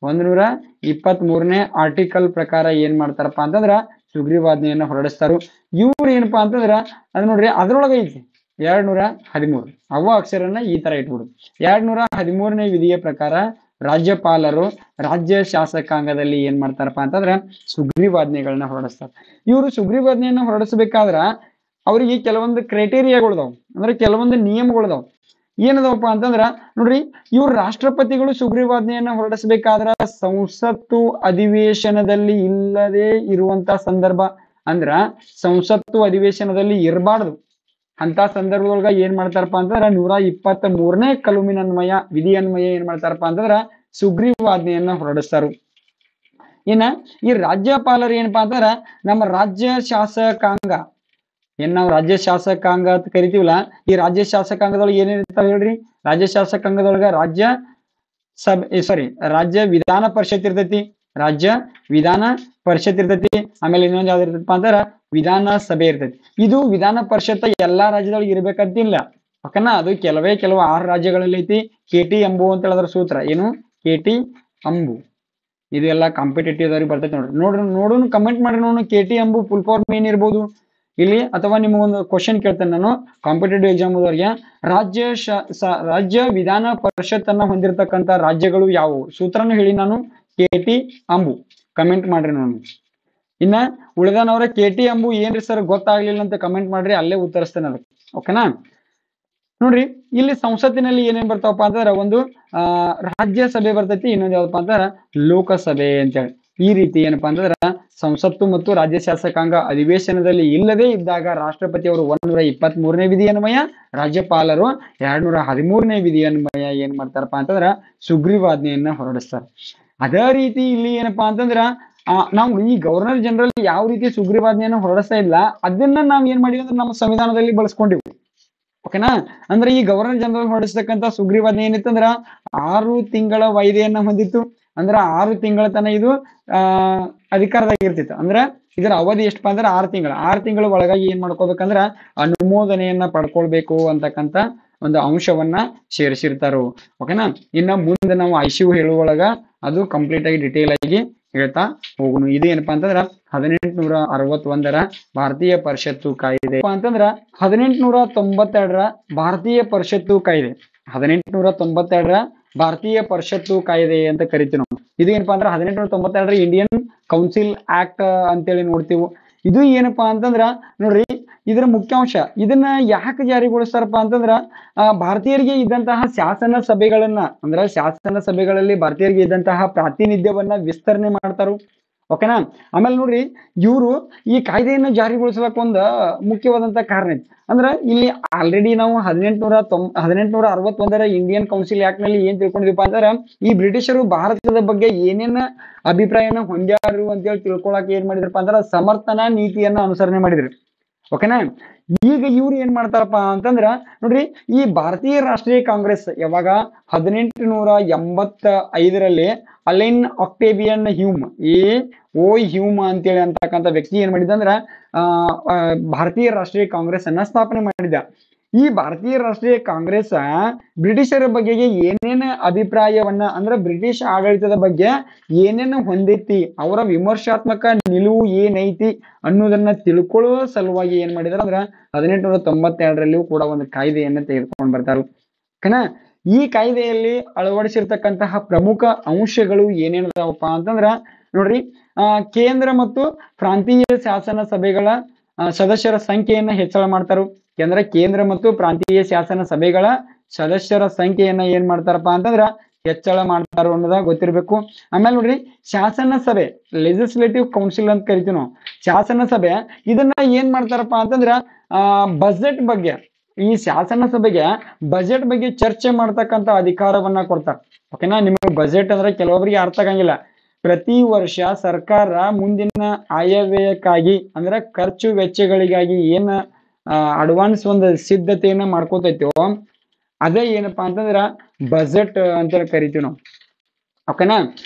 123ನೇ ಆರ್ಟಿಕಲ್ ಪ್ರಕಾರ ಏನ್ ಮಾಡ್ತಾರಪ್ಪ ಅಂತಂದ್ರ ಸುಗ್ರೀವಾಜ್ಞೆಯನ್ನ ಹೊರಡಿಸ್ತಾರು. ಇವ್ರು ಏನಪ್ಪಾ ಅಂತಂದ್ರ ಅದ್ ನೋಡ್ರಿ, ಅದ್ರೊಳಗ ಐತಿ 213. ಅವ ಅಕ್ಷರನ್ನ ಈ ತರ ಇಟ್ಬಿಡು. 213ನೇ ವಿಧಿಯ ಪ್ರಕಾರ ರಾಜ್ಯಪಾಲರು ರಾಜ್ಯ ಶಾಸಕಾಂಗದಲ್ಲಿ ಏನ್ ಮಾಡ್ತಾರಪ್ಪ ಅಂತಂದ್ರ ಸುಗ್ರೀವಾಜ್ಞೆಗಳನ್ನ ಹೊರಡಿಸ್ತಾರೆ. ಇವರು ಸುಗ್ರೀವಾಜ್ಞೆಯನ್ನ ಹೊರಡಿಸ್ಬೇಕಾದ್ರ ಅವ್ರಿಗೆ ಕೆಲವೊಂದು ಕ್ರೈಟೇರಿಯಾಗಳ್ದಾವ್, ಅಂದ್ರೆ ಕೆಲವೊಂದು ನಿಯಮಗಳ್ದಾವ್. ಏನದವಪ್ಪ ಅಂತಂದ್ರ ನೋಡ್ರಿ, ಇವ್ರು ರಾಷ್ಟ್ರಪತಿಗಳು ಸುಗ್ರೀವಾಜ್ಞೆಯನ್ನ ಹೊರಡಿಸ್ಬೇಕಾದ್ರ ಸಂಸತ್ತು ಅಧಿವೇಶನದಲ್ಲಿ ಇಲ್ಲದೆ ಇರುವಂತ ಸಂದರ್ಭ, ಅಂದ್ರ ಸಂಸತ್ತು ಅಧಿವೇಶನದಲ್ಲಿ ಇರಬಾರ್ದು. ಅಂತ ಸಂದರ್ಭದೊಳಗ ಏನ್ ಮಾಡ್ತಾರಪ್ಪ ಅಂತಂದ್ರ 123ನೇ ಕಲುಮಿನನ್ವಯ ವಿಧಿ ಅನ್ವಯ ಏನ್ ಮಾಡ್ತಾರಪ್ಪ ಅಂತಂದ್ರ ಸುಗ್ರೀವಾಜ್ಞೆಯನ್ನ ಹೊರಡಿಸ್ತಾರ. ಇನ್ನ ಈ ರಾಜ್ಯಪಾಲರು ಏನಪ್ಪಾ ಅಂತಂದ್ರ ನಮ್ಮ ರಾಜ್ಯ ಶಾಸಕಾಂಗ, ಏನ್ ನಾವು ರಾಜ್ಯ ಶಾಸಕಾಂಗ ಅಂತ ಕರಿತೀವಲ್ಲ, ಈ ರಾಜ್ಯ ಶಾಸಕಾಂಗದೊಳಗೆ ಏನೇನಿರ್ತಾವ ಹೇಳ್ರಿ? ರಾಜ್ಯ ಶಾಸಕಾಂಗದೊಳಗ ರಾಜ್ಯ ವಿಧಾನ ಪರಿಷತ್ ಇರ್ತೈತಿ, ರಾಜ್ಯ ವಿಧಾನ ಪರಿಷತ್ ಇರ್ತೈತಿ. ಆಮೇಲೆ ಇನ್ನೊಂದ್ ಯಾವ್ದು ಇರ್ತೈತಪ್ಪ ಅಂದ್ರ ವಿಧಾನ ಸಭೆ ಇರ್ತೈತಿ. ಇದು ವಿಧಾನ ಪರಿಷತ್ ಎಲ್ಲಾ ರಾಜ್ಯದೊಳಗೆ ಇರ್ಬೇಕಂತಿಲ್ಲ, ಓಕೆನಾ? ಅದು ಕೆಲವು 6 ರಾಜ್ಯಗಳಲ್ಲಿ ಐತಿ. KT ಅಂಬು ಅಂತ ಹೇಳಿದ್ರ ಸೂತ್ರ ಏನು? KT ಅಂಬು. ಇದು ಎಲ್ಲ ಕಾಂಪಿಟೇಟಿವ್ ಅವ್ರಿಗೆ ಬರ್ತೈತಿ ನೋಡ್ರಿ. ನೋಡೋಣ ಕಮೆಂಟ್ ಮಾಡ್ರಿ ನೋಡೋಣ, KT ಅಂಬು ಫುಲ್ ಫಾರ್ಮ್ ಏನ್ ಇರ್ಬೋದು ಇಲ್ಲಿ, ಅಥವಾ ನಿಮಗೊಂದು ಕ್ವಶನ್ ಕೇಳ್ತೇನೆ ನಾನು ಕಾಂಪಿಟೇಟಿವ್ ಎಕ್ಸಾಮ್ ಅವರಿಗೆ. ರಾಜ್ಯ ವಿಧಾನ ಪರಿಷತ್ ಅನ್ನ ಹೊಂದಿರತಕ್ಕಂತ ರಾಜ್ಯಗಳು ಯಾವುವು? ಸೂತ್ರನು ಹೇಳಿ ನಾನು, KT ಅಂಬು. ಕಮೆಂಟ್ ಮಾಡ್ರಿ ನಾನು. ಇನ್ನ ಉಳಿದನವ್ರ KT ಅಂಬು ಏನ್ರಿ ಸರ್ ಗೊತ್ತಾಗ್ಲಿಲ್ಲ ಅಂತ ಕಮೆಂಟ್ ಮಾಡ್ರಿ, ಅಲ್ಲೇ ಉತ್ತರಿಸ್ತೇನೆ ಅದಕ್ಕೆ, ಓಕೆನಾ? ನೋಡ್ರಿ, ಇಲ್ಲಿ ಸಂಸತ್ತಿನಲ್ಲಿ ಏನೇನ್ ಬರ್ತಾವಪ್ಪ ಅಂತಂದ್ರ ಒಂದು ರಾಜ್ಯಸಭೆ ಬರ್ತೈತಿ, ಇನ್ನೊಂದು ಯಾವ್ದಪ್ಪ ಅಂತಂದ್ರ ಲೋಕಸಭೆ ಅಂತೇಳಿ. ಈ ರೀತಿ ಏನಪ್ಪಾ ಅಂತಂದ್ರ ಸಂಸತ್ತು ಮತ್ತು ರಾಜ್ಯ ಶಾಸಕಾಂಗ ಅಧಿವೇಶನದಲ್ಲಿ ಇಲ್ಲದೆ ಇದ್ದಾಗ ರಾಷ್ಟ್ರಪತಿ ಅವರು 123ನೇ ವಿಧಿ ಅನ್ವಯ, ರಾಜ್ಯಪಾಲರು 213ನೇ ವಿಧಿ ಅನ್ವಯ ಏನ್ ಮಾಡ್ತಾರಪ್ಪ ಅಂತಂದ್ರ ಸುಗ್ರೀವಾಜ್ಞೆಯನ್ನ ಹೊರಡಿಸ್ತಾರೆ. ಅದೇ ರೀತಿ ಇಲ್ಲಿ ಏನಪ್ಪಾ ಅಂತಂದ್ರ ನಾವು ಈ ಗವರ್ನರ್ ಜನರಲ್ ಯಾವ ರೀತಿ ಸುಗ್ರೀವಾಜ್ಞೆಯನ್ನ ಹೊರಡಿಸ್ತಾ ಇಲ್ಲ, ಅದನ್ನ ನಾವ್ ಏನ್ ಮಾಡಿವಿ ಅಂದ್ರೆ ನಮ್ಮ ಸಂವಿಧಾನದಲ್ಲಿ ಬಳಸ್ಕೊಂಡಿವಿ, ಓಕೆನಾ? ಅಂದ್ರೆ ಈ ಗವರ್ನರ್ ಜನರಲ್ ಹೊರಡಿಸ್ತಕ್ಕಂತ ಸುಗ್ರೀವಾಜ್ಞೆ ಏನಿತ್ತಂದ್ರ 6 ತಿಂಗಳ ವೈದೆಯನ್ನ ಹೊಂದಿತ್ತು. ಅಂದ್ರ 6 ತಿಂಗಳ ತನ ಇದು ಅಧಿಕಾರದಾಗ ಇರ್ತಿತ್ತು. ಅಂದ್ರ ಇದರ ಅವಧಿ ಎಷ್ಟಪ್ಪ ಅಂದ್ರೆ 6 ತಿಂಗಳ. 6 ತಿಂಗಳ ಒಳಗಾಗಿ ಏನ್ ಮಾಡ್ಕೋಬೇಕಂದ್ರ ಅನುಮೋದನೆಯನ್ನ ಪಡ್ಕೊಳ್ಬೇಕು ಅಂತಕ್ಕಂತ ಒಂದು ಅಂಶವನ್ನ ಸೇರಿಸಿರ್ತಾರು, ಓಕೆನಾ? ಇನ್ನ ಮುಂದೆ ನಾವು ICU ಹೇಳುವೊಳಗ ಅದು ಕಂಪ್ಲೀಟ್ ಆಗಿ ಡಿಟೇಲ್ ಆಗಿ ಹೇಳ್ತಾ ಹೋಗುನು. ಇದು ಏನಪ್ಪಾ ಅಂತಂದ್ರ 1861ರ ಭಾರತೀಯ ಪರಿಷತ್ತು ಕಾಯ್ದೆ ಅಂತಂದ್ರ 1892ರ ಭಾರತೀಯ ಪರಿಷತ್ತು ಕಾಯ್ದೆ, 1892ರ ಭಾರತೀಯ ಪರಿಷತ್ತು ಕಾಯ್ದೆ ಅಂತ ಕರಿತೀವಿ ನಾವು. ಇದು ಏನಪ್ಪಾ ಅಂದ್ರೆ 1892ರ ಇಂಡಿಯನ್ ಕೌನ್ಸಿಲ್ ಆಕ್ಟ್ ಅಂತೇಳಿ ನೋಡ್ತೀವಿ. ಇದು ಏನಪ್ಪಾ ಅಂತಂದ್ರ ನೋಡ್ರಿ, ಇದರ ಮುಖ್ಯಾಂಶ ಇದನ್ನ ಯಾಕೆ ಜಾರಿಗೊಳಿಸ್ತಾರಪ್ಪ ಅಂತಂದ್ರ ಭಾರತೀಯರಿಗೆ ಇದ್ದಂತಹ ಶಾಸನ ಸಭೆಗಳನ್ನ, ಅಂದ್ರ ಶಾಸನ ಸಭೆಗಳಲ್ಲಿ ಭಾರತೀಯರಿಗೆ ಇದ್ದಂತಹ ಪ್ರಾತಿನಿಧ್ಯವನ್ನ ವಿಸ್ತರಣೆ ಮಾಡ್ತಾರು, ಓಕೆನಾ? ಆಮೇಲೆ ನೋಡ್ರಿ, ಇವರು ಈ ಕಾಯ್ದೆಯನ್ನು ಜಾರಿಗೊಳಿಸಲಕ್ಕ ಒಂದು ಮುಖ್ಯವಾದಂತ ಕಾರಣ ಐತಿ. ಅಂದ್ರ ಇಲ್ಲಿ ಆಲ್ರೆಡಿ ನಾವು 1861ರ ಇಂಡಿಯನ್ ಕೌನ್ಸಿಲ್ ಆಕ್ಟ್ ನಲ್ಲಿ ಏನ್ ತಿಳ್ಕೊಂಡಿದ್ವಿ ಅಂದ್ರೆ, ಈ ಬ್ರಿಟಿಷರು ಭಾರತದ ಬಗ್ಗೆ ಏನೇನ ಅಭಿಪ್ರಾಯನ ಹೊಂದ್ಯಾರು ಅಂತೇಳಿ ತಿಳ್ಕೊಳಕ್ ಏನ್ ಮಾಡಿದ್ರಪ್ಪ ಅಂದ್ರ ಸಮರ್ಥನಾ ನೀತಿಯನ್ನ ಅನುಸರಣೆ ಮಾಡಿದ್ರು, ಓಕೆನಾ? ಈಗ ಇವ್ರು ಏನ್ ಮಾಡ್ತಾರಪ್ಪ ಅಂತಂದ್ರ ನೋಡ್ರಿ, ಈ ಭಾರತೀಯ ರಾಷ್ಟ್ರೀಯ ಕಾಂಗ್ರೆಸ್ ಯಾವಾಗ 1885ರಲ್ಲಿ ಅಲೈನ್ ಆಕ್ಟೇವಿಯನ್ ಹ್ಯೂಮ್ ಹ್ಯೂಮ್ ಅಂತೇಳಿ ಅಂತಕ್ಕಂಥ ವ್ಯಕ್ತಿ ಏನ್ ಮಾಡಿದ ಅಂದ್ರ ಭಾರತೀಯ ರಾಷ್ಟ್ರೀಯ ಕಾಂಗ್ರೆಸ್ ಅನ್ನ ಸ್ಥಾಪನೆ ಮಾಡಿದ. ಈ ಭಾರತೀಯ ರಾಷ್ಟ್ರೀಯ ಕಾಂಗ್ರೆಸ್ ಬ್ರಿಟಿಷರ ಬಗ್ಗೆ ಏನೇನ ಅಭಿಪ್ರಾಯವನ್ನ, ಅಂದ್ರೆ ಬ್ರಿಟಿಷ್ ಆಡಳಿತದ ಬಗ್ಗೆ ಏನೇನ ಹೊಂದೈತಿ, ಅವರ ವಿಮರ್ಶಾತ್ಮಕ ನಿಲುವು ಏನೈತಿ ಅನ್ನೋದನ್ನ ತಿಳ್ಕೊಳ್ಳುವ ಸಲುವಾಗಿ ಏನ್ ಮಾಡಿದಾರ ಅಂದ್ರ 1892ರಲ್ಲಿಯೂ ಕೂಡ ಒಂದು ಕಾಯ್ದೆಯನ್ನ ತೆಗೆದುಕೊಂಡು ಬರ್ತಾರ, ಓಕೆನಾ? ಈ ಕಾಯ್ದೆಯಲ್ಲಿ ಅಳವಡಿಸಿರ್ತಕ್ಕಂತಹ ಪ್ರಮುಖ ಅಂಶಗಳು ಏನೇನದಾವಪ್ಪ ಅಂತಂದ್ರ ನೋಡ್ರಿ, ಕೇಂದ್ರ ಮತ್ತು ಪ್ರಾಂತೀಯ ಶಾಸನ ಸಭೆಗಳ ಸದಸ್ಯರ ಸಂಖ್ಯೆಯನ್ನ ಹೆಚ್ಚಳ ಮಾಡ್ತಾರು. ಕೇಂದ್ರ ಮತ್ತು ಪ್ರಾಂತೀಯ ಶಾಸನ ಸಭೆಗಳ ಸದಸ್ಯರ ಸಂಖ್ಯೆಯನ್ನ ಏನ್ ಮಾಡ್ತಾರಪ್ಪ ಅಂತಂದ್ರ ಹೆಚ್ಚಳ ಮಾಡ್ತಾರೋ ಅನ್ನೋದ ಗೊತ್ತಿರ್ಬೇಕು. ಆಮೇಲೆ ನೋಡ್ರಿ, ಶಾಸನ ಸಭೆ ಲೆಜಿಸ್ಲೇಟಿವ್ ಕೌನ್ಸಿಲ್ ಅಂತ ಕರಿತೀವಿ ನಾವು. ಶಾಸನ ಸಭೆ ಇದನ್ನ ಏನ್ ಮಾಡ್ತಾರಪ್ಪ ಅಂತಂದ್ರ ಬಜೆಟ್ ಬಗ್ಗೆ, ಈ ಶಾಸನ ಸಭೆಗೆ ಬಜೆಟ್ ಬಗ್ಗೆ ಚರ್ಚೆ ಮಾಡ್ತಕ್ಕಂತ ಅಧಿಕಾರವನ್ನ ಕೊಡ್ತಾರೆ, ಓಕೆನಾ? ನಿಮಗೆ ಬಜೆಟ್ ಅಂದ್ರೆ ಕೆಲವೊಬ್ಬರಿಗೆ ಅರ್ಥ ಆಗಂಗಿಲ್ಲ. ಪ್ರತಿ ವರ್ಷ ಸರ್ಕಾರ ಮುಂದಿನ ಆಯವ್ಯಯಕ್ಕಾಗಿ ಅಂದ್ರೆ ಖರ್ಚು ವೆಚ್ಚಗಳಿಗಾಗಿ ಏನ್ ಅಡ್ವಾನ್ಸ್ ಒಂದು ಸಿದ್ಧತೆಯನ್ನ ಮಾಡ್ಕೋತೈತೋ ಅದೇ ಏನಪ್ಪಾ ಅಂತಂದ್ರ ಬಜೆಟ್ ಅಂತ ಕರಿತೀವಿ ನಾವು, ಓಕೆನಾ?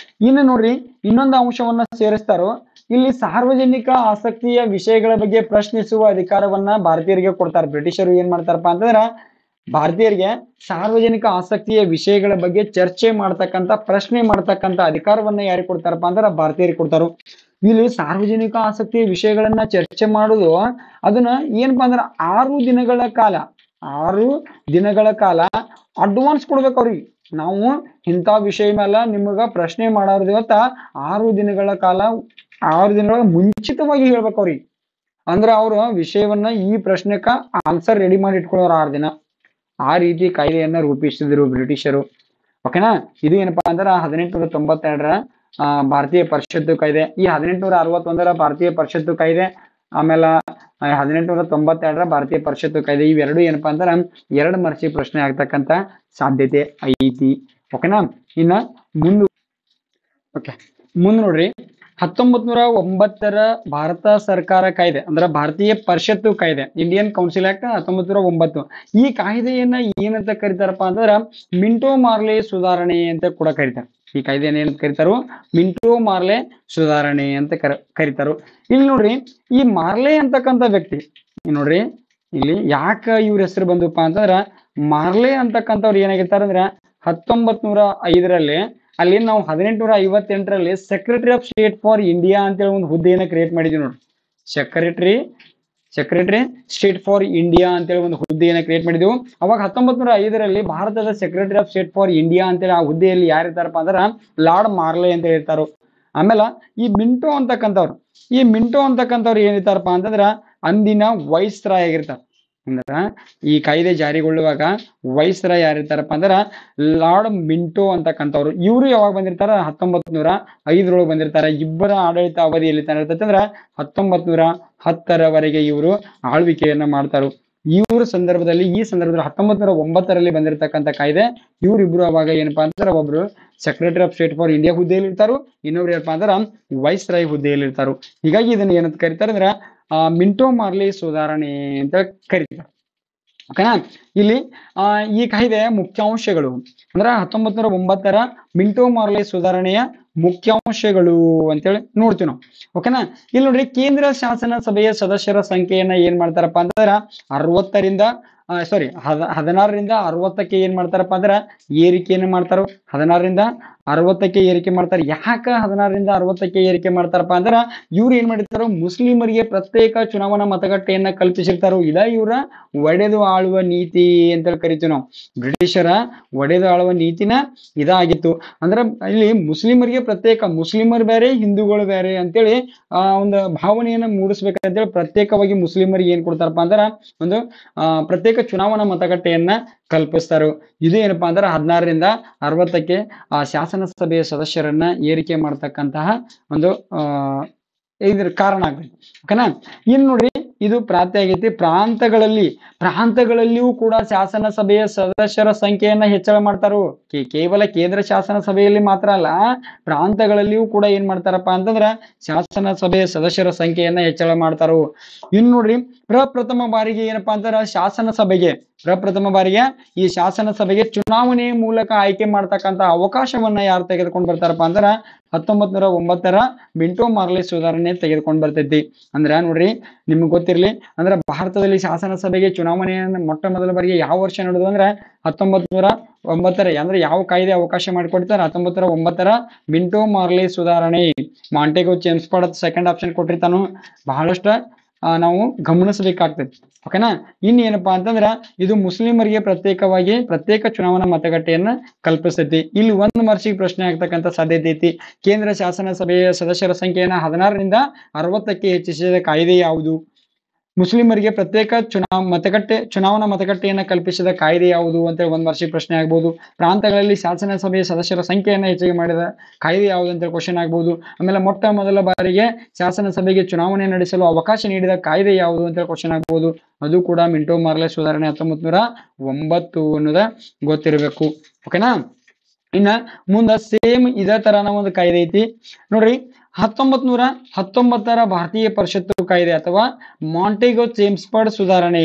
ಇನ್ನು ನೋಡ್ರಿ, ಇನ್ನೊಂದು ಅಂಶವನ್ನ ಸೇರಿಸ್ತಾರೋ, ಇಲ್ಲಿ ಸಾರ್ವಜನಿಕ ಆಸಕ್ತಿಯ ವಿಷಯಗಳ ಬಗ್ಗೆ ಪ್ರಶ್ನಿಸುವ ಅಧಿಕಾರವನ್ನ ಭಾರತೀಯರಿಗೆ ಕೊಡ್ತಾರೆ. ಬ್ರಿಟಿಷರು ಏನ್ ಮಾಡ್ತಾರಪ್ಪ ಅಂತಂದ್ರ ಭಾರತೀಯರಿಗೆ ಸಾರ್ವಜನಿಕ ಆಸಕ್ತಿಯ ವಿಷಯಗಳ ಬಗ್ಗೆ ಚರ್ಚೆ ಮಾಡ್ತಕ್ಕಂತ, ಪ್ರಶ್ನೆ ಮಾಡ್ತಕ್ಕಂತ ಅಧಿಕಾರವನ್ನ ಯಾರಿಗೆ ಕೊಡ್ತಾರಪ್ಪ ಅಂದ್ರ ಭಾರತೀಯರಿಗೆ ಕೊಡ್ತಾರೋ. ಇಲ್ಲಿ ಸಾರ್ವಜನಿಕ ಆಸಕ್ತಿಯ ವಿಷಯಗಳನ್ನ ಚರ್ಚೆ ಮಾಡುದು, ಅದನ್ನ ಏನಪ್ಪಾ ಅಂದ್ರ 6 ದಿನಗಳ ಕಾಲ ಅಡ್ವಾನ್ಸ್ ಕೊಡ್ಬೇಕು ಅವ್ರಿಗೆ. ನಾವು ಇಂಥ ವಿಷಯ ಮೇಲೆ ನಿಮಗ ಪ್ರಶ್ನೆ ಮಾಡೋದು ಇವತ್ತ 6 ದಿನಗಳ ಕಾಲ 6 ದಿನಗಳ ಮುಂಚಿತವಾಗಿ ಹೇಳ್ಬೇಕು ಅವ್ರಿಗೆ. ಅಂದ್ರೆ ಅವ್ರು ವಿಷಯವನ್ನ ಈ ಪ್ರಶ್ನೆಕ ಆನ್ಸರ್ ರೆಡಿ ಮಾಡಿ ಇಟ್ಕೊಳ್ಳೋರು 6 ದಿನ. ಆ ರೀತಿ ಕಾಯ್ದೆಯನ್ನ ರೂಪಿಸಿದ್ರು ಬ್ರಿಟಿಷರು. ಓಕೆನಾ. ಇದು ಏನಪ್ಪಾ ಅಂದ್ರೆ 1892ರ ಭಾರತೀಯ ಪರಿಷತ್ತು ಕಾಯ್ದೆ. ಈ 1861ರ ಭಾರತೀಯ ಪರಿಷತ್ತು ಕಾಯ್ದೆ, ಆಮೇಲೆ 1892ರ ಭಾರತೀಯ ಪರಿಷತ್ತು ಕಾಯ್ದೆ, ಇವೆರಡು ಏನಪ್ಪಾ ಅಂದ್ರೆ 2 ಮಾರ್ಕ್ಸಿಗೆ ಪ್ರಶ್ನೆ ಆಗ್ತಕ್ಕಂತ ಸಾಧ್ಯತೆ ಐತಿ. ಓಕೆನಾ. ಇನ್ನ ಮುಂದ್ ನೋಡ್ರಿ, 1909ರ ಭಾರತ ಸರ್ಕಾರ ಕಾಯ್ದೆ ಅಂದ್ರೆ ಭಾರತೀಯ ಪರಿಷತ್ತು ಕಾಯ್ದೆ, ಇಂಡಿಯನ್ ಕೌನ್ಸಿಲ್ ಆಕ್ಟ್ 1909. ಈ ಕಾಯ್ದೆಯನ್ನ ಏನಂತ ಕರೀತಾರಪ್ಪ ಅಂದ್ರೆ ಮಿಂಟೋ ಮಾರ್ಲೆ ಸುಧಾರಣೆ ಅಂತ ಕೂಡ ಕರೀತಾರೆ. ಈ ಕಾಯ್ದೆಯನ್ನ ಏನಂತ ಕರೀತಾರೋ ಮಿಂಟೋ ಮಾರ್ಲೆ ಸುಧಾರಣೆ ಅಂತ ಕರೀತಾರೋ. ಇಲ್ಲಿ ನೋಡ್ರಿ, ಈ ಮಾರ್ಲೆ ಅಂತಕ್ಕಂಥ ವ್ಯಕ್ತಿ ನೋಡ್ರಿ, ಇಲ್ಲಿ ಯಾಕ ಇವ್ರ ಹೆಸರು ಬಂದಪ್ಪ ಅಂತಂದ್ರ ಮಾರ್ಲೆ ಅಂತಕ್ಕಂಥವ್ರು ಏನಾಗಿರ್ತಾರ ಅಂದ್ರೆ 1905ರಲ್ಲಿ ಅಲ್ಲಿ ನಾವು 1858ರಲ್ಲಿ secretary of state for India ಅಂತೇಳಿ ಒಂದು ಹುದ್ದೆಯನ್ನ ಕ್ರಿಯೇಟ್ ಮಾಡಿದ್ವಿ ನೋಡ್ರಿ. ಸೆಕ್ರೆಟರಿ ಸ್ಟೇಟ್ ಫಾರ್ ಇಂಡಿಯಾ ಅಂತೇಳಿ ಒಂದು ಹುದ್ದೆಯನ್ನ ಕ್ರಿಯೇಟ್ ಮಾಡಿದೆವು. ಅವಾಗ 1905ರಲ್ಲಿ ಭಾರತದ secretary of state for India ಅಂತೇಳಿ ಆ ಹುದ್ದೆಯಲ್ಲಿ ಯಾರಿರ್ತಾರಪ್ಪ ಅಂದ್ರ ಲಾರ್ಡ್ ಮಾರ್ಲೆ ಅಂತ ಹೇಳ್ತಾರೋ. ಆಮೇಲೆ ಈ ಮಿಂಟೋ ಅಂತಕ್ಕಂಥವ್ರು ಏನಿರ್ತಾರಪ್ಪ ಅಂತಂದ್ರ ಅಂದಿನ ವೈಸ್ ರಾಯ್ ಆಗಿರ್ತಾರ. ಅಂದ್ರ ಈ ಕಾಯ್ದೆ ಜಾರಿಗೊಳ್ಳುವಾಗ ವೈಸ್ ರಾಯ್ ಯಾರಿರ್ತಾರಪ್ಪ ಅಂದ್ರ ಲಾರ್ಡ್ ಮಿಂಟೋ ಅಂತಕ್ಕಂಥವ್ರು. ಇವರು ಯಾವಾಗ ಬಂದಿರ್ತಾರ 1905ರೊಳಗೆ ಬಂದಿರ್ತಾರ. ಇಬ್ಬರ ಆಡಳಿತ ಅವಧಿ ಎಲ್ಲಿ ತನ ಇರ್ತೈತೆ ಅಂದ್ರ 1910ರವರೆಗೆ ಇವರು ಆಳ್ವಿಕೆಯನ್ನ ಮಾಡ್ತಾರು. ಈ ಸಂದರ್ಭದಲ್ಲಿ 1909ರಲ್ಲಿ ಬಂದಿರತಕ್ಕಂಥ ಕಾಯ್ದೆ. ಇವರಿಬ್ರು ಅವಾಗ ಏನಪ್ಪಾ ಅಂತಾರ, ಒಬ್ರು secretary of state for India ಹುದ್ದೆಯಲ್ಲಿ ಇರ್ತಾರು, ಇನ್ನೊಬ್ರು ಏನಪ್ಪಾ ಅಂದ್ರ ವೈಸ್ ರಾಯ್ ಹುದ್ದೆಯಲ್ಲಿ ಇರ್ತಾರು. ಹೀಗಾಗಿ ಇದನ್ನ ಏನಂತ ಕರೀತಾರೆ ಅಂದ್ರ ಮಿಂಟೋ ಮಾರ್ಲೆ ಸುಧಾರಣೆ ಅಂತ ಕರೀತಾರೆ. ಓಕೆನಾ. ಇಲ್ಲಿ ಈ ಕಾಯ್ದೆಯ ಮುಖ್ಯಾಂಶಗಳು ಅಂದ್ರ 1909ರ ಮಿಂಟೋ ಮಾರ್ಲೆ ಸುಧಾರಣೆಯ ಮುಖ್ಯಾಂಶಗಳು ಅಂತೇಳಿ ನೋಡ್ತೀವಿ ನಾವು. ಓಕೆನಾ. ಇಲ್ಲಿ ನೋಡ್ರಿ, ಕೇಂದ್ರ ಶಾಸನ ಸಭೆಯ ಸದಸ್ಯರ ಸಂಖ್ಯೆಯನ್ನ ಏನ್ ಮಾಡ್ತಾರಪ್ಪ ಅಂದ್ರ 16ರಿಂದ 60ಕ್ಕೆ ಏನ್ ಮಾಡ್ತಾರಪ್ಪ ಅಂದ್ರ ಏರಿಕೆಯನ್ನು ಮಾಡ್ತಾರ. 16ರಿಂದ 60ಕ್ಕೆ ಏರಿಕೆ ಮಾಡ್ತಾರೆ. ಯಾಕ 16ರಿಂದ 60ಕ್ಕೆ ಏರಿಕೆ ಮಾಡ್ತಾರಪ್ಪ ಅಂದ್ರ ಇವ್ರು ಏನ್ ಮಾಡಿರ್ತಾರೋ ಮುಸ್ಲಿಮರಿಗೆ ಪ್ರತ್ಯೇಕ ಚುನಾವಣಾ ಮತಗಟ್ಟೆಯನ್ನ ಕಲ್ಪಿಸಿರ್ತಾರೋ. ಇದ ಇವರ ಒಡೆದು ಆಳುವ ನೀತಿ ಅಂತ ಕರಿತೀವಿ ನಾವು. ಬ್ರಿಟಿಷರ ಒಡೆದು ಆಳುವ ನೀತಿನ ಇದಾಗಿತ್ತು. ಅಂದ್ರ ಇಲ್ಲಿ ಮುಸ್ಲಿಮರಿಗೆ ಪ್ರತ್ಯೇಕ, ಮುಸ್ಲಿಮರು ಬೇರೆ ಹಿಂದೂಗಳು ಬೇರೆ ಅಂತೇಳಿ ಒಂದು ಭಾವನೆಯನ್ನ ಮೂಡಿಸ್ಬೇಕಂತೇಳಿ ಪ್ರತ್ಯೇಕವಾಗಿ ಮುಸ್ಲಿಮರಿಗೆ ಏನ್ ಕೊಡ್ತಾರಪ್ಪ ಅಂದ್ರ ಒಂದು ಪ್ರತ್ಯೇಕ ಚುನಾವಣಾ ಮತಗಟ್ಟೆಯನ್ನ ಕಲ್ಪಿಸ್ತಾರೋ. ಇದು ಏನಪ್ಪಾ ಅಂದ್ರೆ 16ರಿಂದ 60ಕ್ಕೆ ಶಾಸನ ಸಭೆಯ ಸದಸ್ಯರನ್ನ ಏರಿಕೆ ಮಾಡ್ತಕ್ಕಂತಹ ಒಂದು ಇದ್ರ ಕಾರಣ ಆಗ್ತೈತಿ. ಓಕೆನಾ. ಇನ್ನು ನೋಡ್ರಿ, ಇದು ಪ್ರಾಂತ್ಯ ಆಗೈತಿ. ಪ್ರಾಂತಗಳಲ್ಲಿಯೂ ಕೂಡ ಶಾಸನ ಸಭೆಯ ಸದಸ್ಯರ ಸಂಖ್ಯೆಯನ್ನ ಹೆಚ್ಚಳ ಮಾಡ್ತಾರೋ. ಕೇವಲ ಕೇಂದ್ರ ಶಾಸನ ಸಭೆಯಲ್ಲಿ ಮಾತ್ರ ಅಲ್ಲ, ಪ್ರಾಂತಗಳಲ್ಲಿಯೂ ಕೂಡ ಏನ್ ಮಾಡ್ತಾರಪ್ಪ ಅಂತಂದ್ರ ಶಾಸನ ಸಭೆಯ ಸದಸ್ಯರ ಸಂಖ್ಯೆಯನ್ನ ಹೆಚ್ಚಳ ಮಾಡ್ತಾರೋ. ಇನ್ನು ನೋಡ್ರಿ, ಪ್ರಪ್ರಥಮ ಬಾರಿಗೆ ಏನಪ್ಪಾ ಅಂತಾರ ಪ್ರಪ್ರಥಮ ಬಾರಿಗೆ ಈ ಶಾಸನ ಸಭೆಗೆ ಚುನಾವಣೆ ಮೂಲಕ ಆಯ್ಕೆ ಮಾಡ್ತಕ್ಕಂತ ಅವಕಾಶವನ್ನ ಯಾರು ತೆಗೆದುಕೊಂಡು ಬರ್ತಾರಪ್ಪ ಅಂದ್ರ 1909ರ ಮಿಂಟೋ ಮಾರ್ಲೆ ಸುಧಾರಣೆ ತೆಗೆದುಕೊಂಡು ಬರ್ತೈತಿ. ಅಂದ್ರ ನೋಡ್ರಿ, ನಿಮ್ಗೆ ಗೊತ್ತಿರ್ಲಿ, ಅಂದ್ರ ಭಾರತದಲ್ಲಿ ಶಾಸನ ಸಭೆಗೆ ಚುನಾವಣೆಯನ್ನ ಮೊಟ್ಟ ಮೊದಲ ಬಾರಿಗೆ ಯಾವ ವರ್ಷ ನಡೆದು ಅಂದ್ರ 1909 ಅಂದ್ರೆ ಯಾವ ಕಾಯ್ದೆ ಅವಕಾಶ ಮಾಡಿಕೊಡ್ತಾರೆ 1909ರ ಮಿಂಟೋ ಮಾರ್ಲೆ ಸುಧಾರಣೆ. ಮಾಂಟೆಗೋ ಚೆಮ್ಸ್ಫರ್ಡ್ ಸೆಕೆಂಡ್ ಆಪ್ಷನ್ ಕೊಟ್ಟಿರ್ತಾನು. ಬಹಳಷ್ಟು ನಾವು ಗಮನಿಸಬೇಕಾಗ್ತದೆ. ಓಕೆನಾ. ಇನ್ನೇನಪ್ಪಾ ಅಂತಂದ್ರ ಇದು ಮುಸ್ಲಿಮರಿಗೆ ಪ್ರತ್ಯೇಕ ಚುನಾವಣಾ ಮತಗಟ್ಟೆಯನ್ನ ಕಲ್ಪಿಸ್ತೈತಿ. ಇಲ್ಲಿ 1 ಮಾರ್ಕ್ಸಿಗೆ ಪ್ರಶ್ನೆ ಆಗ್ತಕ್ಕಂಥ ಸಾಧ್ಯತೆ ಐತಿ. ಕೇಂದ್ರ ಶಾಸನ ಸಭೆಯ ಸದಸ್ಯರ ಸಂಖ್ಯೆಯನ್ನ 16ರಿಂದ 60ಕ್ಕೆ ಹೆಚ್ಚಿಸಿದ ಕಾಯ್ದೆ ಯಾವುದು? ಮುಸ್ಲಿಮರಿಗೆ ಪ್ರತ್ಯೇಕ ಚುನಾವಣಾ ಮತಗಟ್ಟೆಯನ್ನ ಕಲ್ಪಿಸಿದ ಕಾಯ್ದೆ ಯಾವುದು ಅಂತ 1 ಮಾರ್ಕ್ಸಿಗೆ ಪ್ರಶ್ನೆ ಆಗ್ಬಹುದು. ಪ್ರಾಂತಗಳಲ್ಲಿ ಶಾಸನ ಸಭೆಯ ಸದಸ್ಯರ ಸಂಖ್ಯೆಯನ್ನ ಹೆಚ್ಚಿಗೆ ಮಾಡಿದ ಕಾಯ್ದೆ ಯಾವುದು ಅಂತ ಕ್ವಶನ್ ಆಗ್ಬಹುದು. ಆಮೇಲೆ ಮೊಟ್ಟ ಮೊದಲ ಬಾರಿಗೆ ಶಾಸನ ಸಭೆಗೆ ಚುನಾವಣೆ ನಡೆಸಲು ಅವಕಾಶ ನೀಡಿದ ಕಾಯ್ದೆ ಯಾವುದು ಅಂತ ಕ್ವಶನ್ ಆಗ್ಬಹುದು. ಅದು ಕೂಡ ಮಿಂಟೋ ಮಾರ್ಲೆ ಸುಧಾರಣೆ 1909 ಅನ್ನೋದ ಗೊತ್ತಿರಬೇಕು. ಓಕೆನಾ. ಇನ್ನ ಮುಂದ ಸೇಮ್ ಇದೇ ತರನ ಒಂದು ಕಾಯ್ದೆ ಐತಿ ನೋಡ್ರಿ. 1919ರ ಭಾರತೀಯ ಪರಿಷತ್ತು ಕಾಯ್ದೆ ಅಥವಾ ಮಾಂಟೆಗೋ ಚೆಮ್ಸ್ಫರ್ಡ್ ಸುಧಾರಣೆ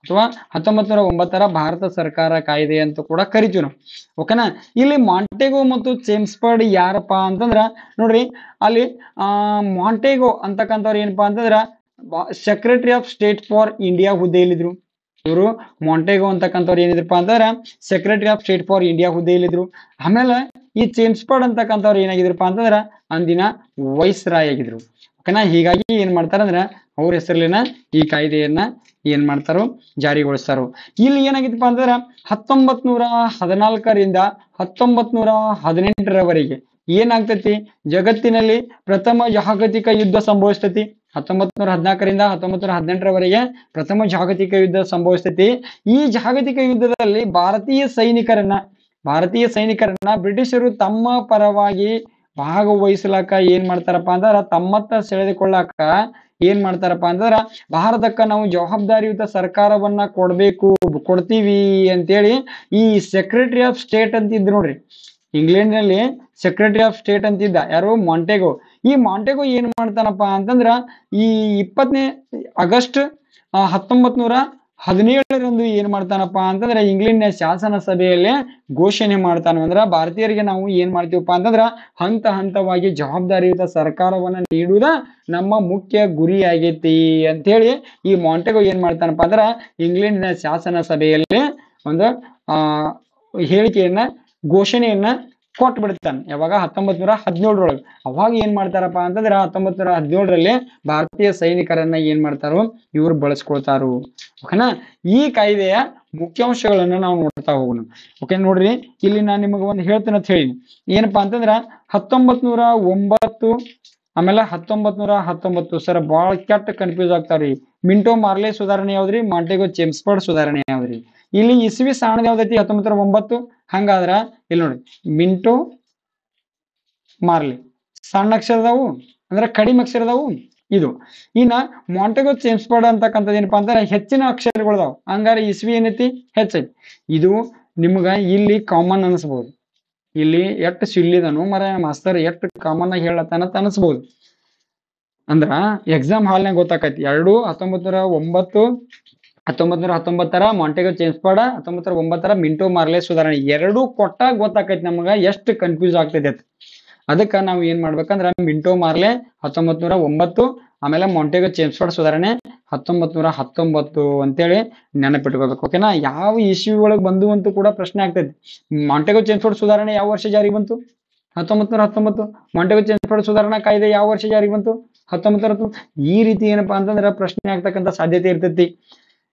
ಅಥವಾ 1909ರ ಭಾರತ ಸರ್ಕಾರ ಕಾಯ್ದೆ ಅಂತ ಕೂಡ ಕರಿತೀವಿ ನಾವು. ಓಕೆನಾ. ಇಲ್ಲಿ ಮಾಂಟೆಗೋ ಮತ್ತು ಚೆಮ್ಸ್ಫರ್ಡ್ ಯಾರಪ್ಪಾ ಅಂತಂದ್ರ ನೋಡ್ರಿ, ಅಲ್ಲಿ ಮಾಂಟೆಗೋ ಅಂತಕ್ಕಂಥವ್ರು ಏನಪ್ಪಾ ಅಂತಂದ್ರ secretary of state for India ಹುದ್ದೆಯಲ್ಲಿದ್ರು. ಇವರು ಮಾಂಟೆಗೋ ಅಂತಕ್ಕಂಥವ್ರು ಏನಿದ್ರಪ್ಪ ಅಂತಂದ್ರ secretary of state for India ಹುದ್ದೆಯಲ್ಲಿದ್ರು. ಆಮೇಲೆ ಈ ಚೆಮ್ಸ್ಫರ್ಡ್ ಅಂತಕ್ಕಂಥವ್ರು ಏನಾಗಿದ್ರಪ್ಪ ಅಂತಂದ್ರ ಅಂದಿನ ವೈಸ್ ರಾಯ್ ಆಗಿದ್ರು. ಓಕೆನಾ. ಹೀಗಾಗಿ ಏನ್ ಮಾಡ್ತಾರಂದ್ರ ಅವ್ರ ಹೆಸರಲ್ಲಿನ ಈ ಕಾಯ್ದೆಯನ್ನ ಏನ್ ಮಾಡ್ತಾರೋ ಜಾರಿಗೊಳಿಸ್ತಾರೋ. ಇಲ್ಲಿ ಏನಾಗಿತ್ತಪ್ಪ ಅಂತಂದ್ರ 1914ರಿಂದ 1918ರವರೆಗೆ ಏನಾಗ್ತತಿ, ಜಗತ್ತಿನಲ್ಲಿ ಪ್ರಥಮ ಜಾಗತಿಕ ಯುದ್ಧ ಸಂಭವಿಸ್ತತಿ. 1914ರಿಂದ 1918ರವರೆಗೆ ಪ್ರಥಮ ಜಾಗತಿಕ ಯುದ್ಧ ಸಂಭವಿಸ್ತತಿ. ಈ ಜಾಗತಿಕ ಯುದ್ಧದಲ್ಲಿ ಭಾರತೀಯ ಸೈನಿಕರನ್ನ ಬ್ರಿಟಿಷರು ತಮ್ಮ ಪರವಾಗಿ ಭಾಗವಹಿಸ್ಲಾಕ ಏನ್ ಮಾಡ್ತಾರಪ್ಪ ಅಂದ್ರ, ತಮ್ಮತ್ತ ಸೆಳೆದುಕೊಳ್ಳಾಕ ಏನ್ ಮಾಡ್ತಾರಪ್ಪ ಅಂತಂದ್ರ, ಭಾರತಕ್ಕ ನಾವು ಜವಾಬ್ದಾರಿಯುತ ಸರ್ಕಾರವನ್ನ ಕೊಡ್ತೀವಿ ಅಂತೇಳಿ ಈ ಸೆಕ್ರೆಟರಿ ಆಫ್ ಸ್ಟೇಟ್ ಅಂತಿದ್ ನೋಡ್ರಿ. ಇಂಗ್ಲೆಂಡ್ ನಲ್ಲಿ ಸೆಕ್ರೆಟರಿ ಆಫ್ ಸ್ಟೇಟ್ ಅಂತಿದ್ದ ಯಾರು, ಮಾಂಟೆಗೋ. ಈ ಮಾಂಟೆಗೋ ಏನ್ ಮಾಡ್ತಾನಪ್ಪ ಅಂತಂದ್ರ, ಈ 20ನೇ ಆಗಸ್ಟ್ 1917ರಂದು ಏನ್ ಮಾಡ್ತಾನಪ್ಪ ಅಂತಂದ್ರ, ಇಂಗ್ಲೆಂಡ್ನ ಶಾಸನ ಸಭೆಯಲ್ಲಿ ಘೋಷಣೆ ಮಾಡ್ತಾನ. ಅಂದ್ರ ಭಾರತೀಯರಿಗೆ ನಾವು ಏನ್ ಮಾಡ್ತೀವಪ್ಪ ಅಂತಂದ್ರ, ಹಂತ ಹಂತವಾಗಿ ಜವಾಬ್ದಾರಿಯುತ ಸರ್ಕಾರವನ್ನ ನೀಡುವುದ ನಮ್ಮ ಮುಖ್ಯ ಗುರಿ ಆಗೈತಿ ಅಂತೇಳಿ ಈ ಮಾಂಟೆಗೋ ಏನ್ ಮಾಡ್ತಾನಪ್ಪ ಅಂದ್ರ, ಇಂಗ್ಲೆಂಡ್ನ ಶಾಸನ ಸಭೆಯಲ್ಲಿ ಒಂದು ಹೇಳಿಕೆಯನ್ನ, ಘೋಷಣೆಯನ್ನ ಕೊಟ್ಟು ಬಿಡ್ತಾನೆ. ಯಾವಾಗ 1917ರೊಳಗೆ. ಅವಾಗ ಏನ್ ಮಾಡ್ತಾರಪ್ಪ ಅಂತಂದ್ರ, 1917ರಲ್ಲಿ ಭಾರತೀಯ ಸೈನಿಕರನ್ನ ಏನ್ ಮಾಡ್ತಾರೋ ಇವ್ರು ಬಳಸ್ಕೊಳ್ತಾರು. ಓಕೆನಾ. ಈ ಕಾಯ್ದೆಯ ಮುಖ್ಯಾಂಶಗಳನ್ನ ನಾವು ನೋಡ್ತಾ ಹೋಗೋಣ. ಓಕೆ ನೋಡ್ರಿ, ಇಲ್ಲಿ ನಾನು ನಿಮಗೆ ಒಂದು ಹೇಳ್ತೇನೆ ಅಂತ ಹೇಳಿ, ಏನಪ್ಪಾ ಅಂತಂದ್ರ 1909 ಆಮೇಲೆ 1919 ಸರ್ ಬಾಳ ಕೆಟ್ಟ ಕನ್ಫ್ಯೂಸ್ ಆಗ್ತಾವ್ರಿ. ಮಿಂಟೋ ಮಾರ್ಲೆ ಸುಧಾರಣೆ ಯಾವ್ದ್ರಿ, ಮಾಂಟೆಗೋ ಚೆಮ್ಸ್ಫರ್ಡ್ ಸುಧಾರಣೆ ಯಾವ್ದ್ರಿ? ಇಲ್ಲಿ ಇಸ್ವಿ ಸಾಣದ ಯಾವ್ದೈತಿ, 1909. ಹಂಗಾದ್ರ ಇಲ್ಲಿ ನೋಡ್ರಿ, ಮಿಂಟೋ ಮಾರ್ಲೆ ಸಣ್ಣ ಅಕ್ಷರದವು ಅಂದ್ರೆ ಕಡಿಮೆ ಅಕ್ಷರದವು ಇದು. ಇನ್ನ ಮಾಂಟೆಗೋ ಚೆಮ್ಸ್ಫರ್ಡ್ ಅಂತಕ್ಕಂಥದ್ದು ಏನಪ್ಪಾ ಅಂದ್ರೆ ಹೆಚ್ಚಿನ ಅಕ್ಷರಗಳದಾವ್. ಹಂಗಾರೆ ಇಸ್ವಿ ಏನೈತಿ, ಹೆಚ್ಚೈತಿ. ಇದು ನಿಮ್ಗ ಇಲ್ಲಿ ಕಾಮನ್ ಅನಿಸ್ಬಹುದು. ಇಲ್ಲಿ ಎಷ್ಟು ಸಿಳ್ಳಿದನು ಮರ ಮಾಸ್ತರ್ ಎಷ್ಟು ಕಾಮನ್ ಆಗಿ ಹೇಳತ್ತಾನ ಅನಿಸ್ಬಹುದು. ಅಂದ್ರ ಎಕ್ಸಾಮ್ ಹಾಲ್ನಾಗ ಗೊತ್ತಾಕೈತಿ. 1919ರ ಮಾಂಟೆಗೋ ಚೆಮ್ಸ್ಫರ್ಡ್, 1909ರ ಮಿಂಟೋ ಮಾರ್ಲೆ ಸುಧಾರಣೆ ಎರಡೂ ಕೊಟ್ಟಾಗ ಗೊತ್ತಾಕೈತಿ ನಮಗ ಎಷ್ಟು ಕನ್ಫ್ಯೂಸ್ ಆಗ್ತೈತಿ ಅಂತ. ಅದಕ್ಕ ನಾವು ಏನ್ ಮಾಡ್ಬೇಕಂದ್ರ, ಮಿಂಟೋ ಮಾರ್ಲೆ 1909, ಆಮೇಲೆ ಮಾಂಟೆಗೋ ಚೆಮ್ಸ್ಫರ್ಡ್ ಸುಧಾರಣೆ 1919 ಅಂತೇಳಿ ನೆನಪಿಟ್ಕೋಬೇಕು. ಓಕೆನಾ. ಯಾವ ಇಸ್ವಿ ಒಳಗೆ ಬಂದು ಅಂತೂ ಕೂಡ ಪ್ರಶ್ನೆ ಆಗ್ತೈತಿ. ಮಾಂಟೆಗೋ ಚೆಮ್ಸ್ಫರ್ಡ್ ಸುಧಾರಣೆ ಯಾವ ವರ್ಷ ಜಾರಿಗೆ ಬಂತು, 1919. ಮಾಂಟೆಗೋ ಚೆಮ್ಸ್ಫರ್ಡ್ ಸುಧಾರಣಾ ಕಾಯ್ದೆ ಯಾವ ವರ್ಷ ಜಾರಿಗೆ ಬಂತು, 1919. ಈ ರೀತಿ ಏನಪ್ಪಾ ಅಂತಂದ್ರ ಪ್ರಶ್ನೆ ಆಗ್ತಕ್ಕಂಥ ಸಾಧ್ಯತೆ ಇರ್ತೈತಿ.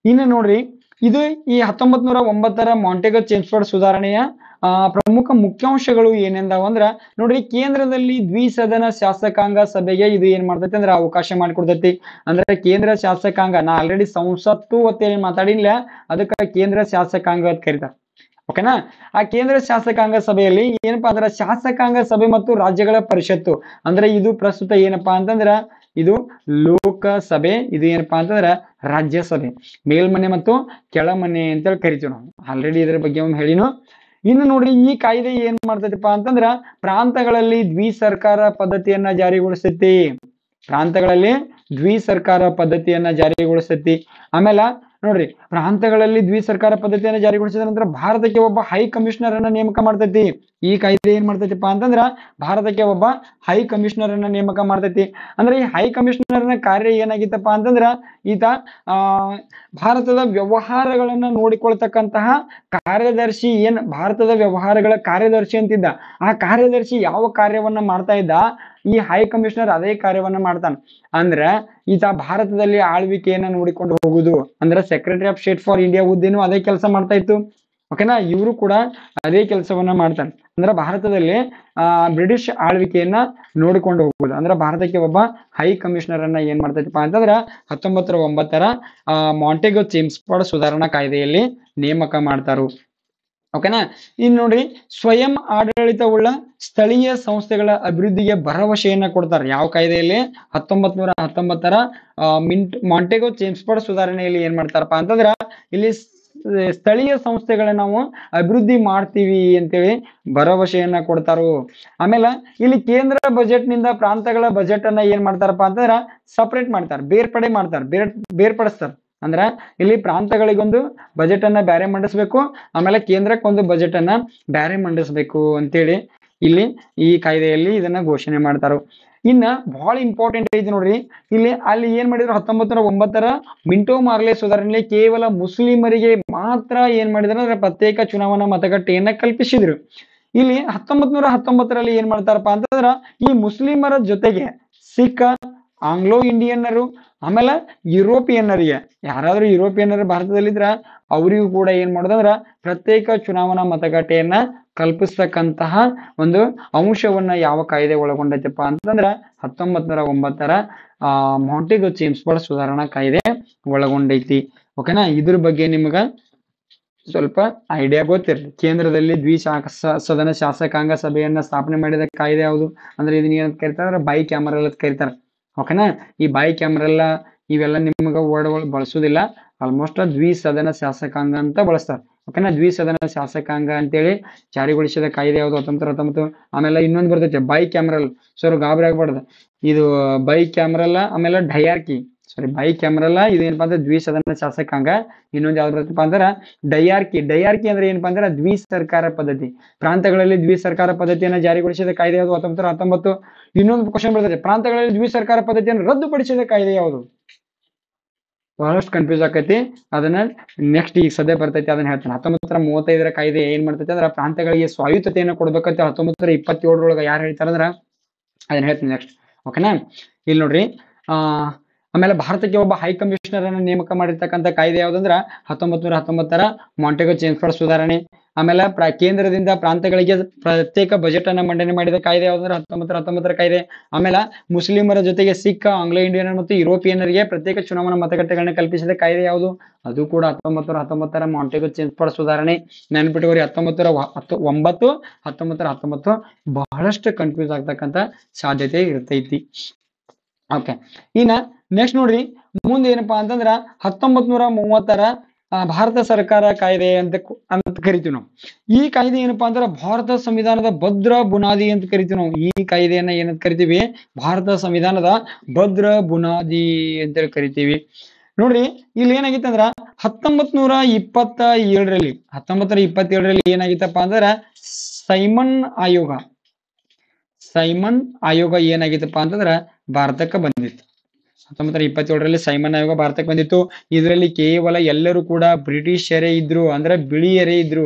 ಇನ್ನು ನೋಡ್ರಿ, ಇದು ಈ 1909ರ ಮಾಂಟೆಗೋ ಚೆಮ್ಸ್ಫರ್ಡ್ ಸುಧಾರಣೆಯ ಪ್ರಮುಖ ಮುಖ್ಯಾಂಶಗಳು ಏನೆಂದಾವ ಅಂದ್ರ, ನೋಡ್ರಿ, ಕೇಂದ್ರದಲ್ಲಿ ದ್ವಿಸದನ ಶಾಸಕಾಂಗ ಸಭೆಗೆ ಇದು ಏನ್ ಮಾಡ್ತೈತಿ ಅಂದ್ರ ಅವಕಾಶ ಮಾಡಿಕೊಡ್ತೈತಿ. ಅಂದ್ರೆ ಕೇಂದ್ರ ಶಾಸಕಾಂಗ, ನಾ ಆಲ್ರೆಡಿ ಸಂಸತ್ತು ಅಂತೇಳಿ ಮಾತಾಡಿಲ್ಲ, ಅದಕ್ಕ ಕೇಂದ್ರ ಶಾಸಕಾಂಗ ಅಂತ ಕರೀತಾರ. ಓಕೆನಾ. ಆ ಕೇಂದ್ರ ಶಾಸಕಾಂಗ ಸಭೆಯಲ್ಲಿ ಏನಪ್ಪಾ ಅಂದ್ರ, ಶಾಸಕಾಂಗ ಸಭೆ ಮತ್ತು ರಾಜ್ಯಗಳ ಪರಿಷತ್ತು ಅಂದ್ರೆ ಇದು ಪ್ರಸ್ತುತ ಏನಪ್ಪಾ ಅಂತಂದ್ರ ಇದು ಲೋಕಸಭೆ, ಇದು ಏನಪ್ಪಾ ಅಂತಂದ್ರ ರಾಜ್ಯಸಭೆ. ಮೇಲ್ಮನೆ ಮತ್ತು ಕೆಳಮನೆ ಅಂತೇಳಿ ಕರಿತೀವಿ ನಾವು. ಆಲ್ರೆಡಿ ಇದ್ರ ಬಗ್ಗೆ ಒಂದು ಹೇಳಿನು. ಇನ್ನು ನೋಡ್ರಿ, ಈ ಕಾಯ್ದೆ ಏನ್ ಮಾಡ್ತೈತಿಪ್ಪ ಅಂತಂದ್ರ ಪ್ರಾಂತಗಳಲ್ಲಿ ದ್ವಿಸರ್ಕಾರ ಪದ್ಧತಿಯನ್ನ ಜಾರಿಗೊಳಿಸ್ತೈತಿ. ಪ್ರಾಂತಗಳಲ್ಲಿ ದ್ವಿಸರ್ಕಾರ ಪದ್ಧತಿಯನ್ನ ಜಾರಿಗೊಳಿಸ್ತೈತಿ. ಆಮೇಲೆ ನೋಡ್ರಿ, ಪ್ರಾಂತಗಳಲ್ಲಿ ದ್ವಿಸರ್ಕಾರ ಪದ್ಧತಿಯನ್ನ ಜಾರಿಗೊಳಿಸಿದ ನಂತರ ಭಾರತಕ್ಕೆ ಒಬ್ಬ ಹೈ ಕಮಿಷನರ್ ಅನ್ನ ನೇಮಕ ಮಾಡ್ತೈತಿ. ಈ ಕಾಯ್ದೆ ಏನ್ ಮಾಡ್ತೈತಿಪ್ಪ ಅಂತಂದ್ರ ಭಾರತಕ್ಕೆ ಒಬ್ಬ ಹೈ ಕಮಿಷನರ್ ಅನ್ನ ನೇಮಕ ಮಾಡ್ತೈತಿ. ಅಂದ್ರೆ ಈ ಹೈ ಕಮಿಷನರ್ ನ ಕಾರ್ಯ ಏನಾಗಿತ್ತಪ್ಪ ಅಂತಂದ್ರ, ಈತ ಭಾರತದ ವ್ಯವಹಾರಗಳನ್ನ ನೋಡಿಕೊಳ್ತಕ್ಕಂತಹ ಕಾರ್ಯದರ್ಶಿ, ಭಾರತದ ವ್ಯವಹಾರಗಳ ಕಾರ್ಯದರ್ಶಿ ಅಂತಿದ್ದ. ಆ ಕಾರ್ಯದರ್ಶಿ ಯಾವ ಕಾರ್ಯವನ್ನ ಮಾಡ್ತಾ ಇದ್ದ, ಈ ಹೈ ಕಮಿಷನರ್ ಅದೇ ಕಾರ್ಯವನ್ನ ಮಾಡ್ತಾನ. ಅಂದ್ರ ಈತ ಭಾರತದಲ್ಲಿ ಆಳ್ವಿಕೆಯನ್ನ ನೋಡಿಕೊಂಡು ಹೋಗುದು. ಅಂದ್ರೆ secretary of state for India ಹುದ್ದೆನೂ ಅದೇ ಕೆಲಸ ಮಾಡ್ತಾ ಇತ್ತು. ಓಕೆನಾ. ಇವರು ಕೂಡ ಅದೇ ಕೆಲಸವನ್ನ ಮಾಡ್ತಾನೆ. ಅಂದ್ರೆ ಭಾರತದಲ್ಲಿ ಬ್ರಿಟಿಷ್ ಆಳ್ವಿಕೆಯನ್ನ ನೋಡಿಕೊಂಡು ಹೋಗುದು. ಅಂದ್ರೆ ಭಾರತಕ್ಕೆ ಒಬ್ಬ ಹೈ ಕಮಿಷನರ್ ಅನ್ನ ಏನ್ ಮಾಡ್ತೈತಿಪ್ಪ ಅಂತಂದ್ರ 1909ರ ಮಾಂಟೆಗೋ ಚೆಮ್ಸ್ಫರ್ಡ್ ಸುಧಾರಣಾ ಕಾಯ್ದೆಯಲ್ಲಿ ನೇಮಕ ಮಾಡ್ತಾರು. ಓಕೆನಾ. ಇನ್ನು ನೋಡ್ರಿ, ಸ್ವಯಂ ಆಡಳಿತವುಳ್ಳ ಸ್ಥಳೀಯ ಸಂಸ್ಥೆಗಳ ಅಭಿವೃದ್ಧಿಗೆ ಭರವಸೆಯನ್ನ ಕೊಡ್ತಾರೆ. ಯಾವ ಕಾಯ್ದೆಯಲ್ಲಿ, 1919ರ ಮಾಂಟೆಗೋ ಚೆಮ್ಸ್ಫರ್ಡ್ ಸುಧಾರಣೆಯಲ್ಲಿ ಏನ್ ಮಾಡ್ತಾರಪ್ಪ ಅಂತಂದ್ರ, ಇಲ್ಲಿ ಸ್ಥಳೀಯ ಸಂಸ್ಥೆಗಳನ್ನ ನಾವು ಅಭಿವೃದ್ಧಿ ಮಾಡ್ತೀವಿ ಅಂತೇಳಿ ಭರವಸೆಯನ್ನ ಕೊಡ್ತಾರು. ಆಮೇಲೆ ಇಲ್ಲಿ ಕೇಂದ್ರ ಬಜೆಟ್ ನಿಂದ ಪ್ರಾಂತಗಳ ಬಜೆಟ್ ಅನ್ನ ಏನ್ ಮಾಡ್ತಾರಪ್ಪ ಅಂತಂದ್ರ ಸಪರೇಟ್ ಮಾಡ್ತಾರೆ, ಬೇರ್ಪಡಿಸ್ತಾರೆ. ಅಂದ್ರ ಇಲ್ಲಿ ಪ್ರಾಂತಗಳಿಗೊಂದು ಬಜೆಟ್ ಅನ್ನ ಬ್ಯಾರೆ ಮಂಡಿಸ್ಬೇಕು, ಆಮೇಲೆ ಕೇಂದ್ರಕ್ಕೆ ಒಂದು ಬಜೆಟ್ ಅನ್ನ ಬ್ಯಾರೆ ಮಂಡಿಸ್ಬೇಕು ಅಂತೇಳಿ ಇಲ್ಲಿ ಈ ಕಾಯ್ದೆಯಲ್ಲಿ ಇದನ್ನ ಘೋಷಣೆ ಮಾಡ್ತಾರ. ಇನ್ನ ಬಹಳ ಇಂಪಾರ್ಟೆಂಟ್ ಐತಿ ನೋಡ್ರಿ, ಅಲ್ಲಿ ಏನ್ ಮಾಡಿದ್ರು, 1909ರ ಮಿಂಟೋ ಮಾರ್ಲೆ ಸುಧಾರಣೆ ಕೇವಲ ಮುಸ್ಲಿಮರಿಗೆ ಮಾತ್ರ ಏನ್ ಮಾಡಿದ್ರು ಅಂದ್ರೆ ಪ್ರತ್ಯೇಕ ಚುನಾವಣಾ ಮತಗಟ್ಟೆಯನ್ನ ಕಲ್ಪಿಸಿದ್ರು. ಇಲ್ಲಿ 1919ರಲ್ಲಿ ಏನ್ ಮಾಡ್ತಾರಪ್ಪ ಅಂತಂದ್ರ, ಈ ಮುಸ್ಲಿಮರ ಜೊತೆಗೆ ಸಿಖ್, ಆಂಗ್ಲೋ ಇಂಡಿಯನ್ನರು, ಆಮೇಲೆ ಯುರೋಪಿಯನ್ನರಿಗೆ, ಯಾರಾದ್ರೂ ಯುರೋಪಿಯನ್ನರು ಭಾರತದಲ್ಲಿದ್ರ ಅವರಿಗೂ ಕೂಡ ಏನ್ ಮಾಡೋದಂದ್ರ ಪ್ರತ್ಯೇಕ ಚುನಾವಣಾ ಮತಗಟ್ಟೆಯನ್ನ ಕಲ್ಪಿಸ್ತಕ್ಕಂತಹ ಒಂದು ಅಂಶವನ್ನ ಯಾವ ಕಾಯ್ದೆ ಒಳಗೊಂಡೈತಪ್ಪ ಅಂತಂದ್ರ 1909 ಮಾಂಟೆಗೊ ಚೇಮ್ಸ್ಫೋರ್ಡ್ ಸುಧಾರಣಾ ಕಾಯ್ದೆ ಒಳಗೊಂಡೈತಿ. ಓಕೆನಾ, ಇದ್ರ ಬಗ್ಗೆ ನಿಮ್ಗ ಸ್ವಲ್ಪ ಐಡಿಯಾ ಗೊತ್ತಿರಲಿ. ಕೇಂದ್ರದಲ್ಲಿ ಸದನ ಶಾಸಕಾಂಗ ಸಭೆಯನ್ನ ಸ್ಥಾಪನೆ ಮಾಡಿದ ಕಾಯ್ದೆ ಯಾವುದು ಅಂದ್ರೆ ಇದನ್ನ ಏನಂತ ಕರಿತಾರ, ಬೈ ಕ್ಯಾಮರಲ್ ಅಂತ ಕರಿತಾರ. ಓಕೆನಾ, ಈ ಬೈ ಕ್ಯಾಮರಲ್ ಇವೆಲ್ಲ ನಿಮ್ಗ ವರ್ಡ್ ಬಳಸುದಿಲ್ಲ, ಆಲ್ಮೋಸ್ಟ್ ದ್ವಿಸದನ ಶಾಸಕಾಂಗ ಅಂತ ಬಳಸ್ತಾರ. ಓಕೆನಾ, ದ್ವಿಸದನ ಶಾಸಕಾಂಗ ಅಂತೇಳಿ ಜಾರಿಗೊಳಿಸಿದ ಕಾಯ್ದೆ ಯಾವುದು 1919. ಆಮೇಲೆ ಇನ್ನೊಂದು ಬರ್ತೈತೆ ಬೈ ಕ್ಯಾಮರಲ್, ಸರ್ ಗಾಬರಿ ಆಗ್ಬಾರ್ದು, ಇದು ಬೈ ಕ್ಯಾಮರಲ್ ಆಮೇಲೆ ಡಯಾರ್ಕಿ, ಬೈ ಕ್ಯಾಮರಲ್ ಇದೇನಪ್ಪಾ ಅಂದ್ರೆ ದ್ವಿಸದನ ಶಾಸಕಾಂಗ. ಇನ್ನೊಂದು ಯಾವ್ದು ಬರ್ತಪ್ಪ ಅಂದ್ರ ಡಯಾರ್ಕಿ. ಡಯಾರ್ಕಿ ಅಂದ್ರೆ ಏನಪ್ಪಾ ಅಂದ್ರೆ ದ್ವಿ ಸರ್ಕಾರ ಪದ್ಧತಿ, ಪ್ರಾಂತಗಳಲ್ಲಿ ದ್ವಿ ಸರ್ಕಾರ ಪದ್ಧತಿಯನ್ನ ಜಾರಿಗೊಳಿಸಿದ ಕಾಯ್ದೆ ಯಾವುದು 1919. ಇನ್ನೊಂದು ಕ್ವಶನ್ ಬರ್ತದೆ, ಪ್ರಾಂತಗಳಲ್ಲಿ ದ್ವಿ ಸರ್ಕಾರ ಪದ್ಧತಿಯನ್ನು ರದ್ದುಪಡಿಸಿದ ಕಾಯ್ದೆ ಯಾವುದು? ಬಹಳಷ್ಟು ಕನ್ಫ್ಯೂಸ್ ಆಕೈತಿ, ಅದನ್ನ ನೆಕ್ಸ್ಟ್ ಈಗ ಸದ್ಯ ಬರ್ತೈತಿ ಅದನ್ನ ಹೇಳ್ತಾನೆ. 1935 ಕಾಯ್ದೆ ಏನ್ ಮಾಡ್ತೈತಿ ಅಂದ್ರ ಪ್ರಾಂತಗಳಿಗೆ ಸ್ವಾಯತ್ತತೆಯನ್ನು ಕೊಡ್ಬೇಕಂತ 1927 ಯಾರು ಹೇಳ್ತಾರಂದ್ರ ಅದನ್ನ ಹೇಳ್ತೀನಿ ನೆಕ್ಸ್ಟ್. ಓಕೆನಾ, ಇಲ್ಲಿ ನೋಡ್ರಿ, ಆಮೇಲೆ ಭಾರತಕ್ಕೆ ಒಬ್ಬ ಹೈ ಕಮಿಷನರ್ ಅನ್ನು ನೇಮಕ ಮಾಡಿರ್ತಕ್ಕಂಥ ಕಾಯ್ದೆ ಯಾವ್ದಂದ್ರ 1919 ಮಾಂಟೆಗೊ ಚೇಮ್ಸ್ಫೋರ್ಡ್ ಸುಧಾರಣೆ. ಆಮೇಲೆ ಕೇಂದ್ರದಿಂದ ಪ್ರಾಂತಗಳಿಗೆ ಪ್ರತ್ಯೇಕ ಬಜೆಟ್ ಅನ್ನ ಮಂಡನೆ ಮಾಡಿದ ಕಾಯ್ದೆ ಯಾವ್ದಂದ್ರೆ 1919 ಕಾಯ್ದೆ. ಆಮೇಲೆ ಮುಸ್ಲಿಮರ ಜೊತೆಗೆ ಸಿಖ್, ಆಂಗ್ಲೋ ಇಂಡಿಯನ್ ಮತ್ತು ಯುರೋಪಿಯನ್ನರಿಗೆ ಪ್ರತ್ಯೇಕ ಚುನಾವಣಾ ಮತಗಟ್ಟೆಗಳನ್ನ ಕಲ್ಪಿಸಿದ ಕಾಯ್ದೆ ಯಾವುದು? ಅದು ಕೂಡ 1919 ಮಾಂಟೆಗೊ ಚೇಮ್ಸ್ಫೋರ್ಡ್ ಸುಧಾರಣೆ. ನೆನ್ಪಿಟ್ಟುಕೋರಿ, 1909, 1919 ಬಹಳಷ್ಟು ಕನ್ಫ್ಯೂಸ್ ಆಗ್ತಕ್ಕಂಥ ಸಾಧ್ಯತೆ ಇರ್ತೈತಿ. ಓಕೆ, ಇನ್ನ ನೆಕ್ಸ್ಟ್ ನೋಡ್ರಿ, ಮುಂದೆ ಏನಪ್ಪಾ ಅಂತಂದ್ರ 1930 ಭಾರತ ಸರ್ಕಾರ ಕಾಯ್ದೆ ಅಂತ ಕರಿತೀವಿ ನಾವು. ಈ ಕಾಯ್ದೆ ಏನಪ್ಪಾ ಅಂದ್ರೆ ಭಾರತ ಸಂವಿಧಾನದ ಭದ್ರ ಬುನಾದಿ ಅಂತ ಕರಿತೀವಿ ನಾವು. ಈ ಕಾಯ್ದೆಯನ್ನ ಏನಂತ ಕರಿತೀವಿ? ಭಾರತ ಸಂವಿಧಾನದ ಭದ್ರ ಬುನಾದಿ ಅಂತೇಳಿ ಕರಿತೀವಿ. ನೋಡ್ರಿ, ಇಲ್ಲಿ ಏನಾಗಿತ್ತಂದ್ರ 1927ರಲ್ಲಿ ಏನಾಗಿತ್ತಪ್ಪ ಅಂದ್ರ ಸೈಮನ್ ಆಯೋಗ ಏನಾಗಿತ್ತಪ್ಪ ಅಂತಂದ್ರ ಭಾರತಕ್ಕೆ ಬಂದಿತ್ತು. 1927ರಲ್ಲಿ ಸೈಮನ್ ಆಯೋಗ ಭಾರತಕ್ಕೆ ಬಂದಿತ್ತು. ಇದರಲ್ಲಿ ಕೇವಲ ಎಲ್ಲರೂ ಕೂಡ ಬ್ರಿಟಿಷರೇ ಇದ್ರು, ಅಂದ್ರೆ ಬಿಳಿಯರೇ ಇದ್ರು.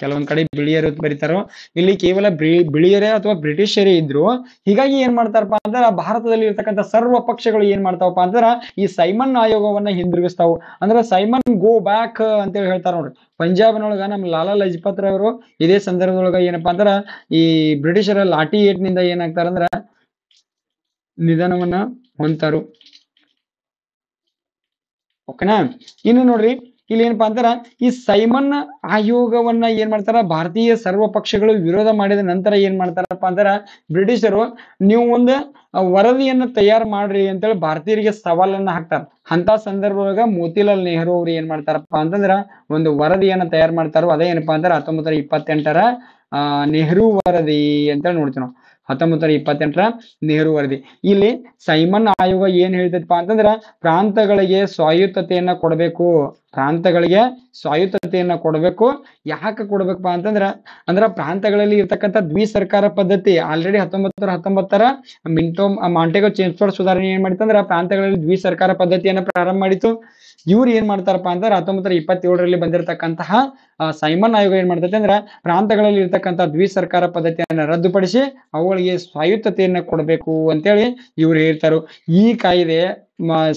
ಕೆಲವೊಂದ್ ಕಡೆ ಬಿಳಿಯರು ಬರೀತಾರೋ, ಇಲ್ಲಿ ಕೇವಲ ಬಿಳಿಯರೇ ಅಥವಾ ಬ್ರಿಟಿಷರೇ ಇದ್ರು. ಹೀಗಾಗಿ ಏನ್ ಮಾಡ್ತಾರಪ್ಪ ಅಂದ್ರ ಭಾರತದಲ್ಲಿ ಇರ್ತಕ್ಕಂಥ ಸರ್ವ ಪಕ್ಷಗಳು ಏನ್ ಮಾಡ್ತಾವಪ್ಪ ಅಂದ್ರ ಈ ಸೈಮನ್ ಆಯೋಗವನ್ನ ಹಿಂದಿರುಗಿಸ್ತಾವು. ಅಂದ್ರೆ ಸೈಮನ್ ಗೋ ಬ್ಯಾಕ್ ಅಂತೇಳಿ ಹೇಳ್ತಾರ ನೋಡ್ರಿ. ಪಂಜಾಬ್ನೊಳಗ ನಮ್ ಲಾಲಾ ಲಜಪತ್ ರಾಯ್ ಅವರು ಇದೇ ಸಂದರ್ಭದೊಳಗ ಏನಪ್ಪಾ ಅಂದ್ರ ಈ ಬ್ರಿಟಿಷರ ಲಾಠಿ ಏಟ್ನಿಂದ ಏನಾಗ್ತಾರಂದ್ರ ನಿಧನವನ್ನ ಹೊಂತಾರು. ಓಕೆನಾ, ಇನ್ನು ನೋಡ್ರಿ, ಇಲ್ಲಿ ಏನಪ್ಪಾ ಅಂತಾರ ಈ ಸೈಮನ್ ಆಯೋಗವನ್ನ ಏನ್ ಮಾಡ್ತಾರ, ಭಾರತೀಯ ಸರ್ವ ಪಕ್ಷಗಳು ವಿರೋಧ ಮಾಡಿದ ನಂತರ ಏನ್ ಮಾಡ್ತಾರಪ್ಪ ಅಂತಾರ ಬ್ರಿಟಿಷರು, ನೀವು ಒಂದು ವರದಿಯನ್ನ ತಯಾರು ಮಾಡ್ರಿ ಅಂತೇಳಿ ಭಾರತೀಯರಿಗೆ ಸವಾಲನ್ನ ಹಾಕ್ತಾರ. ಅಂತ ಸಂದರ್ಭದೊಳಗ ಮೋತಿಲಾಲ್ ನೆಹರು ಅವ್ರು ಏನ್ ಮಾಡ್ತಾರಪ್ಪ ಅಂತಂದ್ರ ಒಂದು ವರದಿಯನ್ನ ತಯಾರು ಮಾಡ್ತಾರೋ, ಅದೇ ಏನಪ್ಪಾ ಅಂತಾರ 1928 ನೆಹರು ವರದಿ ಅಂತ ನೋಡ್ತೀವಿ ನಾವು. 1928 ನೆಹರು ವರದಿ. ಇಲ್ಲಿ ಸೈಮನ್ ಆಯೋಗ ಏನ್ ಹೇಳ್ತೈತಪ್ಪ ಅಂತಂದ್ರ ಪ್ರಾಂತಗಳಿಗೆ ಸ್ವಾಯತ್ತತೆಯನ್ನ ಕೊಡಬೇಕು. ಯಾಕೆ ಕೊಡ್ಬೇಕಪ್ಪ ಅಂತಂದ್ರ ಪ್ರಾಂತಗಳಲ್ಲಿ ಇರ್ತಕ್ಕಂಥ ದ್ವಿ ಸರ್ಕಾರ ಪದ್ಧತಿ ಆಲ್ರೆಡಿ 1919 ಮಾಂಟೆಗೊ ಚೇಮ್ಸ್ಫೋರ್ಡ್ ಸುಧಾರಣೆ ಏನ್ ಮಾಡಿತ್ತಂದ್ರ ಪ್ರಾಂತಗಳಲ್ಲಿ ದ್ವಿ ಸರ್ಕಾರ ಪದ್ಧತಿಯನ್ನ ಪ್ರಾರಂಭ ಮಾಡಿತ್ತು. ಇವ್ರು ಏನ್ ಮಾಡ್ತಾರಪ್ಪ ಅಂದ್ರೆ 1927ರಲ್ಲಿ ಬಂದಿರತಕ್ಕಂತಹ ಸೈಮನ್ ಆಯೋಗ ಏನ್ ಮಾಡ್ತೈತೆ ಅಂದ್ರ ಪ್ರಾಂತಗಳಲ್ಲಿ ಇರ್ತಕ್ಕಂಥ ದ್ವಿ ಸರ್ಕಾರ ಪದ್ಧತಿಯನ್ನ ರದ್ದುಪಡಿಸಿ ಅವುಗಳಿಗೆ ಸ್ವಾಯತ್ತತೆಯನ್ನ ಕೊಡಬೇಕು ಅಂತೇಳಿ ಇವ್ರು ಹೇಳ್ತಾರು. ಈ ಕಾಯ್ದೆ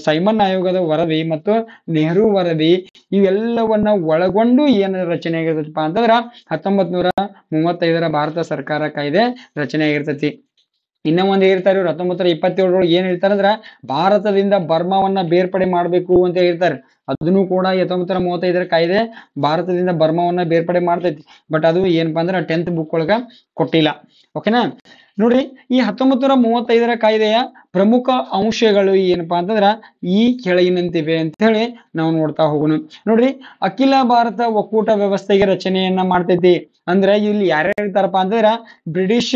ಸೈಮನ್ ಆಯೋಗದ ವರದಿ ಮತ್ತು ನೆಹರು ವರದಿ ಇವೆಲ್ಲವನ್ನ ಒಳಗೊಂಡು ಏನ್ ರಚನೆ ಆಗಿರ್ತೈತಪ್ಪ ಅಂತಂದ್ರ 1935 ಭಾರತ ಸರ್ಕಾರ ಕಾಯ್ದೆ ರಚನೆ ಆಗಿರ್ತೈತಿ. ಇನ್ನ ಒಂದ್ ಹೇಳ್ತಾರೆ ಇವ್ರು 1927 ಏನ್ ಹೇಳ್ತಾರಂದ್ರ ಭಾರತದಿಂದ ಬರ್ಮಾವನ್ನ ಬೇರ್ಪಡೆ ಮಾಡ್ಬೇಕು ಅಂತ ಹೇಳ್ತಾರೆ. ಅದನ್ನು ಕೂಡ 1935 ಕಾಯ್ದೆ ಭಾರತದಿಂದ ಬರ್ಮಾವನ್ನ ಬೇರ್ಪಡೆ ಮಾಡ್ತೈತಿ. ಬಟ್ ಅದು ಏನಪ್ಪಾ ಅಂದ್ರ 10th ಬುಕ್ ಒಳಗ ಕೊಟ್ಟಿಲ್ಲ. ಓಕೆನಾ, ನೋಡ್ರಿ, ಈ 1935 ಕಾಯ್ದೆಯ ಪ್ರಮುಖ ಅಂಶಗಳು ಏನಪ್ಪಾ ಅಂತಂದ್ರ ಈ ಕೆಳಗಿನಂತಿವೆ ಅಂತ ಹೇಳಿ ನಾವು ನೋಡ್ತಾ ಹೋಗೋಣ. ನೋಡ್ರಿ, ಅಖಿಲ ಭಾರತ ಒಕ್ಕೂಟ ವ್ಯವಸ್ಥೆಗೆ ರಚನೆಯನ್ನ ಮಾಡ್ತೈತಿ. ಅಂದ್ರೆ ಇಲ್ಲಿ ಯಾರ್ಯಾರು ಇರ್ತಾರಪ್ಪ ಅಂತಂದ್ರ ಬ್ರಿಟಿಷ್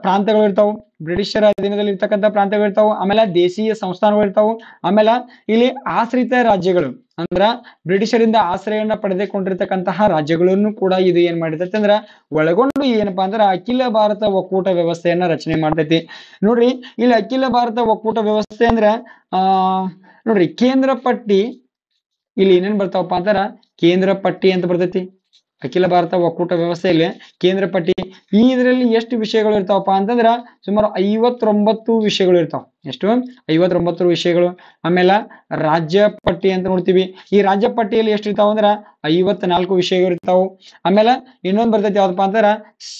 ಪ್ರಾಂತಗಳು ಇರ್ತಾವು, ಬ್ರಿಟಿಷರ ಅಧೀನದಲ್ಲಿ ಇರ್ತಕ್ಕಂಥ ಪ್ರಾಂತಗಳು ಇರ್ತಾವು. ಆಮೇಲೆ ದೇಶೀಯ ಸಂಸ್ಥಾನಗಳು ಇರ್ತಾವು. ಆಮೇಲೆ ಇಲ್ಲಿ ಆಶ್ರಿತ ರಾಜ್ಯಗಳು, ಅಂದ್ರ ಬ್ರಿಟಿಷರಿಂದ ಆಶ್ರಯವನ್ನ ಪಡೆದುಕೊಂಡಿರ್ತಕ್ಕಂತಹ ರಾಜ್ಯಗಳನ್ನು ಕೂಡ ಇದು ಏನ್ ಮಾಡಿರ್ತೈತಿ ಅಂದ್ರ ಒಳಗೊಂಡು ಏನಪ್ಪಾ ಅಂದ್ರ ಅಖಿಲ ಭಾರತ ಒಕ್ಕೂಟ ವ್ಯವಸ್ಥೆಯನ್ನ ರಚನೆ ಮಾಡ್ತೈತಿ. ನೋಡ್ರಿ, ಇಲ್ಲಿ ಅಖಿಲ ಭಾರತ ಒಕ್ಕೂಟ ವ್ಯವಸ್ಥೆ ಅಂದ್ರ ನೋಡ್ರಿ ಕೇಂದ್ರ ಪಟ್ಟಿ, ಇಲ್ಲಿ ಏನೇನ್ ಬರ್ತಾವಪ್ಪ ಅಂತಾರ ಕೇಂದ್ರ ಪಟ್ಟಿ ಅಂತ ಬರ್ತೈತಿ. ಅಖಿಲ ಭಾರತ ಒಕ್ಕೂಟ ವ್ಯವಸ್ಥೆಯಲ್ಲಿ ಕೇಂದ್ರ ಪಟ್ಟಿ ಇದರಲ್ಲಿ ಎಷ್ಟು ವಿಷಯಗಳು ಇರ್ತಾವಪ್ಪ ಅಂತಂದ್ರ ಸುಮಾರು 59 ವಿಷಯಗಳು ಇರ್ತಾವ. ಎಷ್ಟು? 59 ವಿಷಯಗಳು. ಆಮೇಲೆ ರಾಜ್ಯ ಪಟ್ಟಿ ಅಂತ ನೋಡ್ತೀವಿ. ಈ ರಾಜ್ಯ ಪಟ್ಟಿಯಲ್ಲಿ ಎಷ್ಟು ಇರ್ತಾವ ಅಂದ್ರ 54 ವಿಷಯಗಳು ಇರ್ತಾವು. ಆಮೇಲೆ ಇನ್ನೊಂದು ಬರ್ತೈತಿ ಯಾವ್ದಪ್ಪ ಅಂತಾರ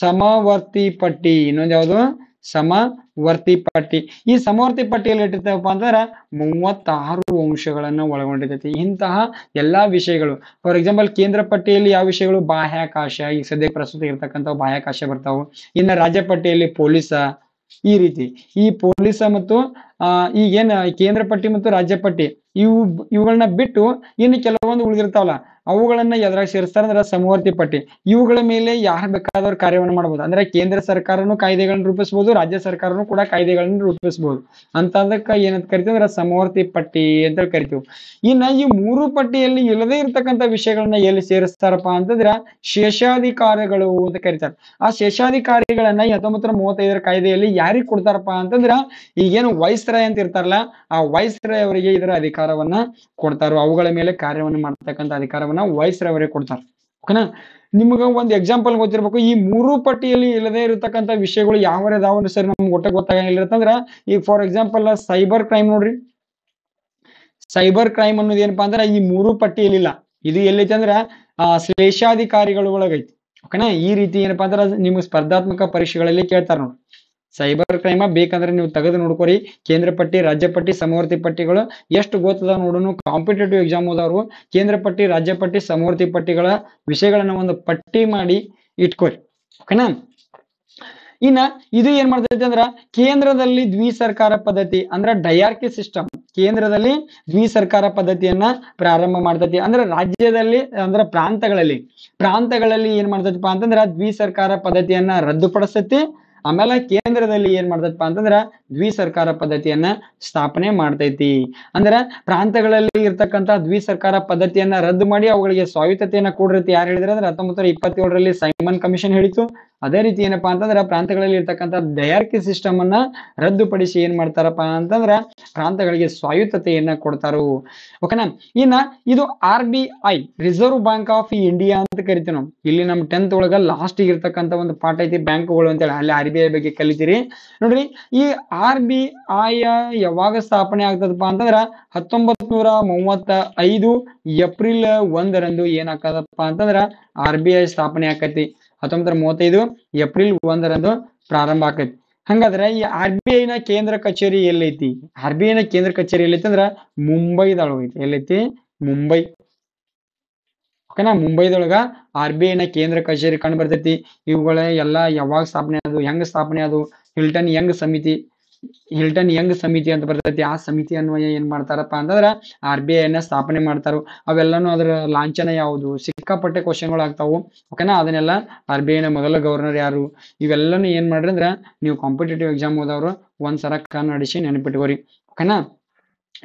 ಸಮವರ್ತಿ ಪಟ್ಟಿ. ಇನ್ನೊಂದು ಯಾವ್ದು? ಸಮವರ್ತಿ ಪಟ್ಟಿ. ಈ ಸಮವರ್ತಿ ಪಟ್ಟಿಯಲ್ಲಿ ಇಟ್ಟಿರ್ತೇವಪ್ಪ ಅಂತಂದ್ರ 36 ಅಂಶಗಳನ್ನ ಒಳಗೊಂಡಿರ್ತೈತಿ. ಇಂತಹ ಎಲ್ಲಾ ವಿಷಯಗಳು, ಫಾರ್ ಎಕ್ಸಾಂಪಲ್ ಕೇಂದ್ರ ಪಟ್ಟಿಯಲ್ಲಿ ಯಾವ ವಿಷಯಗಳು? ಬಾಹ್ಯಾಕಾಶ, ಈಗ ಸದ್ಯಕ್ಕೆ ಪ್ರಸ್ತುತ ಇರ್ತಕ್ಕಂಥ ಬಾಹ್ಯಾಕಾಶ ಬರ್ತಾವು. ಇನ್ನ ರಾಜ್ಯ ಪಟ್ಟಿಯಲ್ಲಿ ಪೊಲೀಸ, ಈ ರೀತಿ ಈ ಪೊಲೀಸ ಮತ್ತು ಈಗೇನ್ ಕೇಂದ್ರ ಪಟ್ಟಿ ಮತ್ತು ರಾಜ್ಯ ಪಟ್ಟಿ ಇವುಗಳನ್ನ ಬಿಟ್ಟು ಇನ್ನು ಕೆಲವೊಂದು ಉಳಿದಿರ್ತಾವಲ್ಲ ಅವುಗಳನ್ನ ಎದ್ರಾಗ ಸೇರಿಸ್ತಾರ ಅಂದ್ರ ಸಮವರ್ತಿ ಪಟ್ಟಿ. ಇವುಗಳ ಮೇಲೆ ಯಾರು ಬೇಕಾದವ್ರು ಕಾರ್ಯವನ್ನು ಮಾಡಬಹುದು. ಅಂದ್ರೆ ಕೇಂದ್ರ ಸರ್ಕಾರನು ಕಾಯ್ದೆಗಳನ್ನ ರೂಪಿಸಬಹುದು, ರಾಜ್ಯ ಸರ್ಕಾರನು ಕೂಡ ಕಾಯ್ದೆಗಳನ್ನ ರೂಪಿಸಬಹುದು. ಅಂತದಕ್ಕ ಏನಂತ ಕರಿತೀವಿ ಅಂದ್ರೆ ಸಮವರ್ತಿ ಪಟ್ಟಿ ಅಂತ ಕರಿತೀವಿ. ಇನ್ನ ಈ 3 ಪಟ್ಟಿಯಲ್ಲಿ ಇಲ್ಲದೇ ಇರ್ತಕ್ಕಂಥ ವಿಷಯಗಳನ್ನ ಎಲ್ಲಿ ಸೇರಿಸ್ತಾರಪ್ಪ ಅಂತಂದ್ರ ಶೇಷಾಧಿಕಾರಿಗಳು ಅಂತ ಕರಿತಾರೆ. ಆ ಶೇಷಾಧಿಕಾರಿಗಳನ್ನ 1935 ಕಾಯ್ದೆಯಲ್ಲಿ ಯಾರಿಗ್ ಕೊಡ್ತಾರಪ್ಪ ಅಂತಂದ್ರ ಈಗೇನು ವೈಸ್ರಾಯ್ ಅಂತ ಇರ್ತಾರಲ್ಲ ಆ ವೈಸ್ರಾಯ್ ಅವರಿಗೆ ಇದರ ಅಧಿಕಾರವನ್ನ ಕೊಡ್ತಾರೋ, ಅವುಗಳ ಮೇಲೆ ಕಾರ್ಯವನ್ನು ಮಾಡ್ತಕ್ಕಂಥ ಅಧಿಕಾರವನ್ನ ವೈಸ್ರಾಯ್ ಅವರಿಗೆ ಕೊಡ್ತಾರೆ. ಓಕೆನಾ? ನಿಮ್ಗ ಒಂದು ಎಕ್ಸಾಂಪಲ್ ಗೊತ್ತಿರ್ಬೇಕು. ಈ 3 ಪಟ್ಟಿಯಲ್ಲಿ ಇಲ್ಲದೆ ಇರತಕ್ಕಂಥ ವಿಷಯಗಳು ಯಾವ ಯಾವ್ದು ಸರಿ ನಮ್ಗೆ ಒಟ್ಟ ಗೊತ್ತಾಗಂಗಿಲ್ಲಂದ್ರ ಈಗ ಫಾರ್ ಎಕ್ಸಾಂಪಲ್ ಸೈಬರ್ ಕ್ರೈಮ್ ನೋಡ್ರಿ. ಸೈಬರ್ ಕ್ರೈಮ್ ಅನ್ನೋದು ಏನಪ್ಪಾ ಅಂದ್ರೆ ಈ 3 ಪಟ್ಟಿಯಲ್ಲಿ ಇಲ್ಲ. ಇದು ಎಲ್ಲೈತಿ ಅಂದ್ರ ಶೇಷಾಧಿಕಾರಿಗಳು ಒಳಗೈತಿ. ಓಕೆನಾ? ಈ ರೀತಿ ಏನಪ್ಪಾ ಅಂದ್ರೆ ನಿಮ್ಗೆ ಸ್ಪರ್ಧಾತ್ಮಕ ಪರೀಕ್ಷೆಗಳಲ್ಲಿ ಕೇಳ್ತಾರ ನೋಡಿ. ಸೈಬರ್ ಕ್ರೈಮ್ ಬೇಕಂದ್ರೆ ನೀವು ತೆಗೆದು ನೋಡ್ಕೊರಿ. ಕೇಂದ್ರ ಪಟ್ಟಿ, ರಾಜ್ಯ ಪಟ್ಟಿ, ಸಮವರ್ತಿ ಪಟ್ಟಿಗಳು ಎಷ್ಟು ಗೊತ್ತದ ನೋಡೋಣ. ಕಾಂಪಿಟೇಟಿವ್ ಎಕ್ಸಾಮ್ ಓದೋರು ಕೇಂದ್ರ ಪಟ್ಟಿ, ರಾಜ್ಯ ಪಟ್ಟಿ, ಸಮವರ್ತಿ ಪಟ್ಟಿಗಳ ವಿಷಯಗಳನ್ನ ಒಂದು ಪಟ್ಟಿ ಮಾಡಿ ಇಟ್ಕೊರಿ. ಓಕೆನಾ? ಇನ್ನ ಇದು ಏನ್ ಮಾಡ್ತೈತಿ ಅಂದ್ರ ಕೇಂದ್ರದಲ್ಲಿ ದ್ವಿಸರ್ಕಾರ ಪದ್ಧತಿ ಅಂದ್ರ ಡಯಾರ್ಕಿ ಸಿಸ್ಟಮ್. ಕೇಂದ್ರದಲ್ಲಿ ದ್ವಿಸರ್ಕಾರ ಪದ್ಧತಿಯನ್ನ ಪ್ರಾರಂಭ ಮಾಡ್ತೈತಿ. ಅಂದ್ರೆ ರಾಜ್ಯದಲ್ಲಿ ಅಂದ್ರೆ ಪ್ರಾಂತಗಳಲ್ಲಿ ಏನ್ ಮಾಡ್ತೈತಿಪ್ಪ ಅಂತಂದ್ರ ದ್ವಿಸರ್ಕಾರ ಪದ್ಧತಿಯನ್ನ ರದ್ದುಪಡಿಸ್ತೈತಿ. ಆಮೇಲೆ ಕೇಂದ್ರದಲ್ಲಿ ಏನ್ ಮಾಡ್ತೈತಪ್ಪ ಅಂತಂದ್ರ ದ್ವಿಸರ್ಕಾರ ಪದ್ಧತಿಯನ್ನ ಸ್ಥಾಪನೆ ಮಾಡ್ತೈತಿ. ಅಂದ್ರ ಪ್ರಾಂತಗಳಲ್ಲಿ ಇರ್ತಕ್ಕಂಥ ದ್ವಿಸರ್ಕಾರ ಪದ್ಧತಿಯನ್ನ ರದ್ದು ಮಾಡಿ ಅವುಗಳಿಗೆ ಸ್ವಾಯತ್ತತೆಯನ್ನ ಕೊಡ್ರಿ ಯಾರು ಹೇಳಿದ್ರೆ ಅಂದ್ರೆ 1927ರಲ್ಲಿ ಸೈಮನ್ ಕಮಿಷನ್ ಹೇಳಿತು. ಅದೇ ರೀತಿ ಏನಪ್ಪಾ ಅಂತಂದ್ರ ಪ್ರಾಂತಗಳಲ್ಲಿ ಇರ್ತಕ್ಕಂಥ ಡಯಾರ್ಕಿ ಸಿಸ್ಟಮ್ ಅನ್ನ ರದ್ದುಪಡಿಸಿ ಏನ್ ಮಾಡ್ತಾರಪ್ಪ ಅಂತಂದ್ರ ಪ್ರಾಂತಗಳಿಗೆ ಸ್ವಾಯತ್ತತೆಯನ್ನ ಕೊಡ್ತಾರು. ಓಕೆನಾ? ಇನ್ನ ಇದು RBI, reserve bank of India ಅಂತ ಕರಿತೀವಿ ನಾವು. ಇಲ್ಲಿ ನಮ್ 10th ಒಳಗ ಲಾಸ್ಟ್ ಇರ್ತಕ್ಕಂಥ ಒಂದು ಪಾಠ ಐತಿ ಬ್ಯಾಂಕ್ಗಳು ಅಂತೇಳಿ, ಅಲ್ಲಿ RBI ಬಗ್ಗೆ ಕಲಿತೀರಿ ನೋಡ್ರಿ. ಈ RBI ಯಾವಾಗ ಸ್ಥಾಪನೆ ಆಗ್ತದಪ್ಪ ಅಂತಂದ್ರ 1935 ಏಪ್ರಿಲ್ 1ರಂದು ಏನಾಗ್ತದಪ್ಪ ಅಂತಂದ್ರ RBI ಸ್ಥಾಪನೆ ಆಕತಿ. 1935 ಏಪ್ರಿಲ್ 1ರಂದು ಪ್ರಾರಂಭ ಆಕೈತಿ. ಹಂಗಾದ್ರೆ ಈ RBI ನ ಕೇಂದ್ರ ಕಚೇರಿ ಎಲ್ಲೈತಿ? RBI ನ ಕೇಂದ್ರ ಕಚೇರಿ ಎಲ್ಲೈತಿ ಅಂದ್ರ ಮುಂಬೈದೊಳಗೈತಿ. ಎಲ್ಲೈತಿ? ಮುಂಬೈ. ಓಕೆನಾ? ಮುಂಬೈದೊಳಗ RBI ನ ಕೇಂದ್ರ ಕಚೇರಿ ಕಂಡು ಬರ್ತೈತಿ. ಇವುಗಳ ಎಲ್ಲ ಯಾವಾಗ ಸ್ಥಾಪನೆ ಅದು, ಹೆಂಗ್ ಸ್ಥಾಪನೆ ಅದು? ಹಿಲ್ಟನ್ ಯಂಗ್ ಸಮಿತಿ ಅಂತ ಬರ್ತೈತಿ. ಆ ಸಮಿತಿ ಅನ್ವಯ ಏನ್ ಮಾಡ್ತಾರಪ್ಪ ಅಂತಂದ್ರ RBI ನ ಸ್ಥಾಪನೆ ಮಾಡ್ತಾರು. ಅವೆಲ್ಲಾನು ಅದ್ರ ಲಾಂಛನ ಯಾವುದು? ಸಿಕ್ಕಾಪಟ್ಟೆ ಕ್ವಶನ್ಗಳು ಆಗ್ತಾವು. ಓಕೆನಾ? ಅದನ್ನೆಲ್ಲ RBI ನ ಮೊದಲ ಗವರ್ನರ್ ಯಾರು? ಇವೆಲ್ಲಾನು ಏನ್ ಮಾಡ್ರಿ ಅಂದ್ರ ನೀವು ಕಾಂಪಿಟೇಟಿವ್ ಎಕ್ಸಾಮ್ ಓದೋರು ಒಂದ್ಸಲ ಕಣ್ಣಡಿಸಿ ನೆನಪಿಟ್ಕೋರಿ. ಓಕೆನಾ?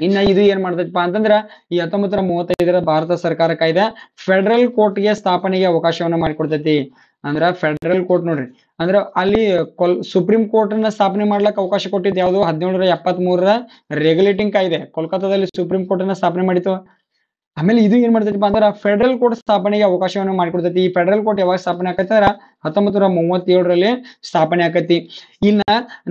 ಇನ್ನ ಇದು ಏನ್ ಮಾಡ್ತೈತಪ್ಪ ಅಂತಂದ್ರ ಈ 1935 ಭಾರತ ಸರ್ಕಾರ ಕಾಯ್ದೆ ಫೆಡರಲ್ ಕೋರ್ಟ್ಗೆ ಸ್ಥಾಪನೆಗೆ ಅವಕಾಶವನ್ನ ಮಾಡಿಕೊಡ್ತೈತಿ. ಅಂದ್ರ ಫೆಡರಲ್ ಕೋರ್ಟ್ ನೋಡ್ರಿ, ಅಂದ್ರ ಅಲ್ಲಿ ಸುಪ್ರೀಂ ಕೋರ್ಟ್ ನ ಸ್ಥಾಪನೆ ಮಾಡ್ಲಕ್ ಅವಕಾಶ ಕೊಟ್ಟಿದ್ದು ಯಾವ್ದು? 1773ರ ರೆಗ್ಯುಲೇಟಿಂಗ್ ಕಾಯ್ದೆ ಕೋಲ್ಕತ್ತಾದಲ್ಲಿ ಸುಪ್ರೀಂ ಕೋರ್ಟ್ ನ ಸ್ಥಾಪನೆ ಮಾಡಿತು. ಆಮೇಲೆ ಇದು ಏನ್ ಮಾಡ್ತೈತಿಪ್ಪ ಅಂದ್ರ ಫೆಡರಲ್ ಕೋರ್ಟ್ ಸ್ಥಾಪನೆಗೆ ಅವಕಾಶವನ್ನು ಮಾಡಿಕೊಡ್ತೈತಿ. ಈ ಫೆಡರಲ್ ಕೋರ್ಟ್ ಯಾವಾಗ ಸ್ಥಾಪನೆ ಆಕೈತಿ ಅಂದ್ರ 1937ರಲ್ಲಿ ಸ್ಥಾಪನೆ ಆಕೈತಿ. ಇನ್ನ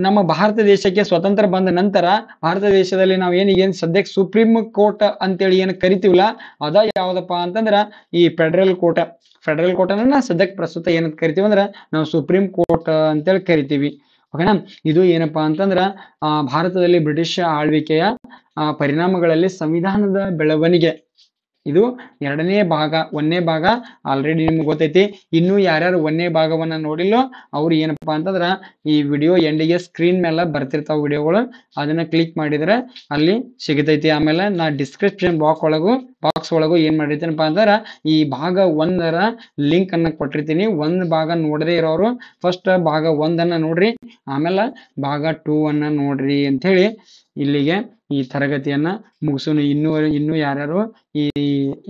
ನಮ್ಮ ಭಾರತ ದೇಶಕ್ಕೆ ಸ್ವತಂತ್ರ ಬಂದ ನಂತರ ಭಾರತ ದೇಶದಲ್ಲಿ ನಾವ್ ಏನ್ ಸದ್ಯಕ್ಕೆ ಸುಪ್ರೀಂ ಕೋರ್ಟ್ ಅಂತೇಳಿ ಏನ್ ಕರಿತೀವಲ್ಲ ಅದ ಯಾವ್ದಪ್ಪ ಅಂತಂದ್ರ ಈ ಫೆಡರಲ್ ಕೋರ್ಟ್ ಅನ್ನ ಸದ್ಯಕ್ಕೆ ಪ್ರಸ್ತುತ ಏನಂತ ಕರಿತೀವಿ ಅಂದ್ರ ನಾವು ಸುಪ್ರೀಂ ಕೋರ್ಟ್ ಅಂತೇಳಿ ಕರಿತೀವಿ. ಓಕೆನಾ? ಇದು ಏನಪ್ಪಾ ಅಂತಂದ್ರ ಭಾರತದಲ್ಲಿ ಬ್ರಿಟಿಷ್ ಆಳ್ವಿಕೆಯ ಪರಿಣಾಮಗಳಲ್ಲಿ ಸಂವಿಧಾನದ ಬೆಳವಣಿಗೆ. ಇದು 2ನೇ ಭಾಗ. 1ನೇ ಭಾಗ ಆಲ್ರೆಡಿ ನಿಮ್ಗೆ ಗೊತ್ತೈತಿ. ಇನ್ನು ಯಾರ್ಯಾರು 1ನೇ ಭಾಗವನ್ನ ನೋಡಿಲ್ಲೋ ಅವ್ರು ಏನಪ್ಪಾ ಅಂತಂದ್ರ ಈ ವಿಡಿಯೋ ಎಂಡಿಗೆ ಸ್ಕ್ರೀನ್ ಮೇಲೆ ಬರ್ತಿರ್ತಾವ ವಿಡಿಯೋಗಳು, ಅದನ್ನ ಕ್ಲಿಕ್ ಮಾಡಿದ್ರೆ ಅಲ್ಲಿ ಸಿಗತೈತಿ. ಆಮೇಲೆ ನಾ ಡಿಸ್ಕ್ರಿಪ್ಷನ್ ಬಾಕ್ಸ್ ಒಳಗು ಏನ್ ಮಾಡಿರ್ತೀನಪ್ಪ ಅಂತಂದ್ರ ಈ ಭಾಗ 1ರ ಲಿಂಕ್ ಅನ್ನ ಕೊಟ್ಟಿರ್ತೀನಿ. 1 ಭಾಗ ನೋಡದೇ ಇರೋರು ಫಸ್ಟ್ ಭಾಗ 1ಅನ್ನ ನೋಡ್ರಿ, ಆಮೇಲೆ ಭಾಗ 2 ಅನ್ನ ನೋಡ್ರಿ ಅಂತ ಹೇಳಿ ಇಲ್ಲಿಗೆ ಈ ತರಗತಿಯನ್ನ ಮುಗಿಸೋಣ. ಇನ್ನೂ ಯಾರ್ಯಾರು ಈ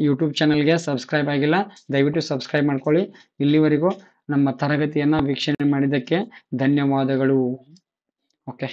ಯೂಟ್ಯೂಬ್ ಚಾನಲ್ಗೆ ಸಬ್ಸ್ಕ್ರೈಬ್ ಆಗಿಲ್ಲ ದಯವಿಟ್ಟು ಸಬ್ಸ್ಕ್ರೈಬ್ ಮಾಡ್ಕೊಳ್ಳಿ. ಇಲ್ಲಿವರೆಗೂ ನಮ್ಮ ತರಗತಿಯನ್ನ ವೀಕ್ಷಣೆ ಮಾಡಿದ್ದಕ್ಕೆ ಧನ್ಯವಾದಗಳು. ಓಕೆ.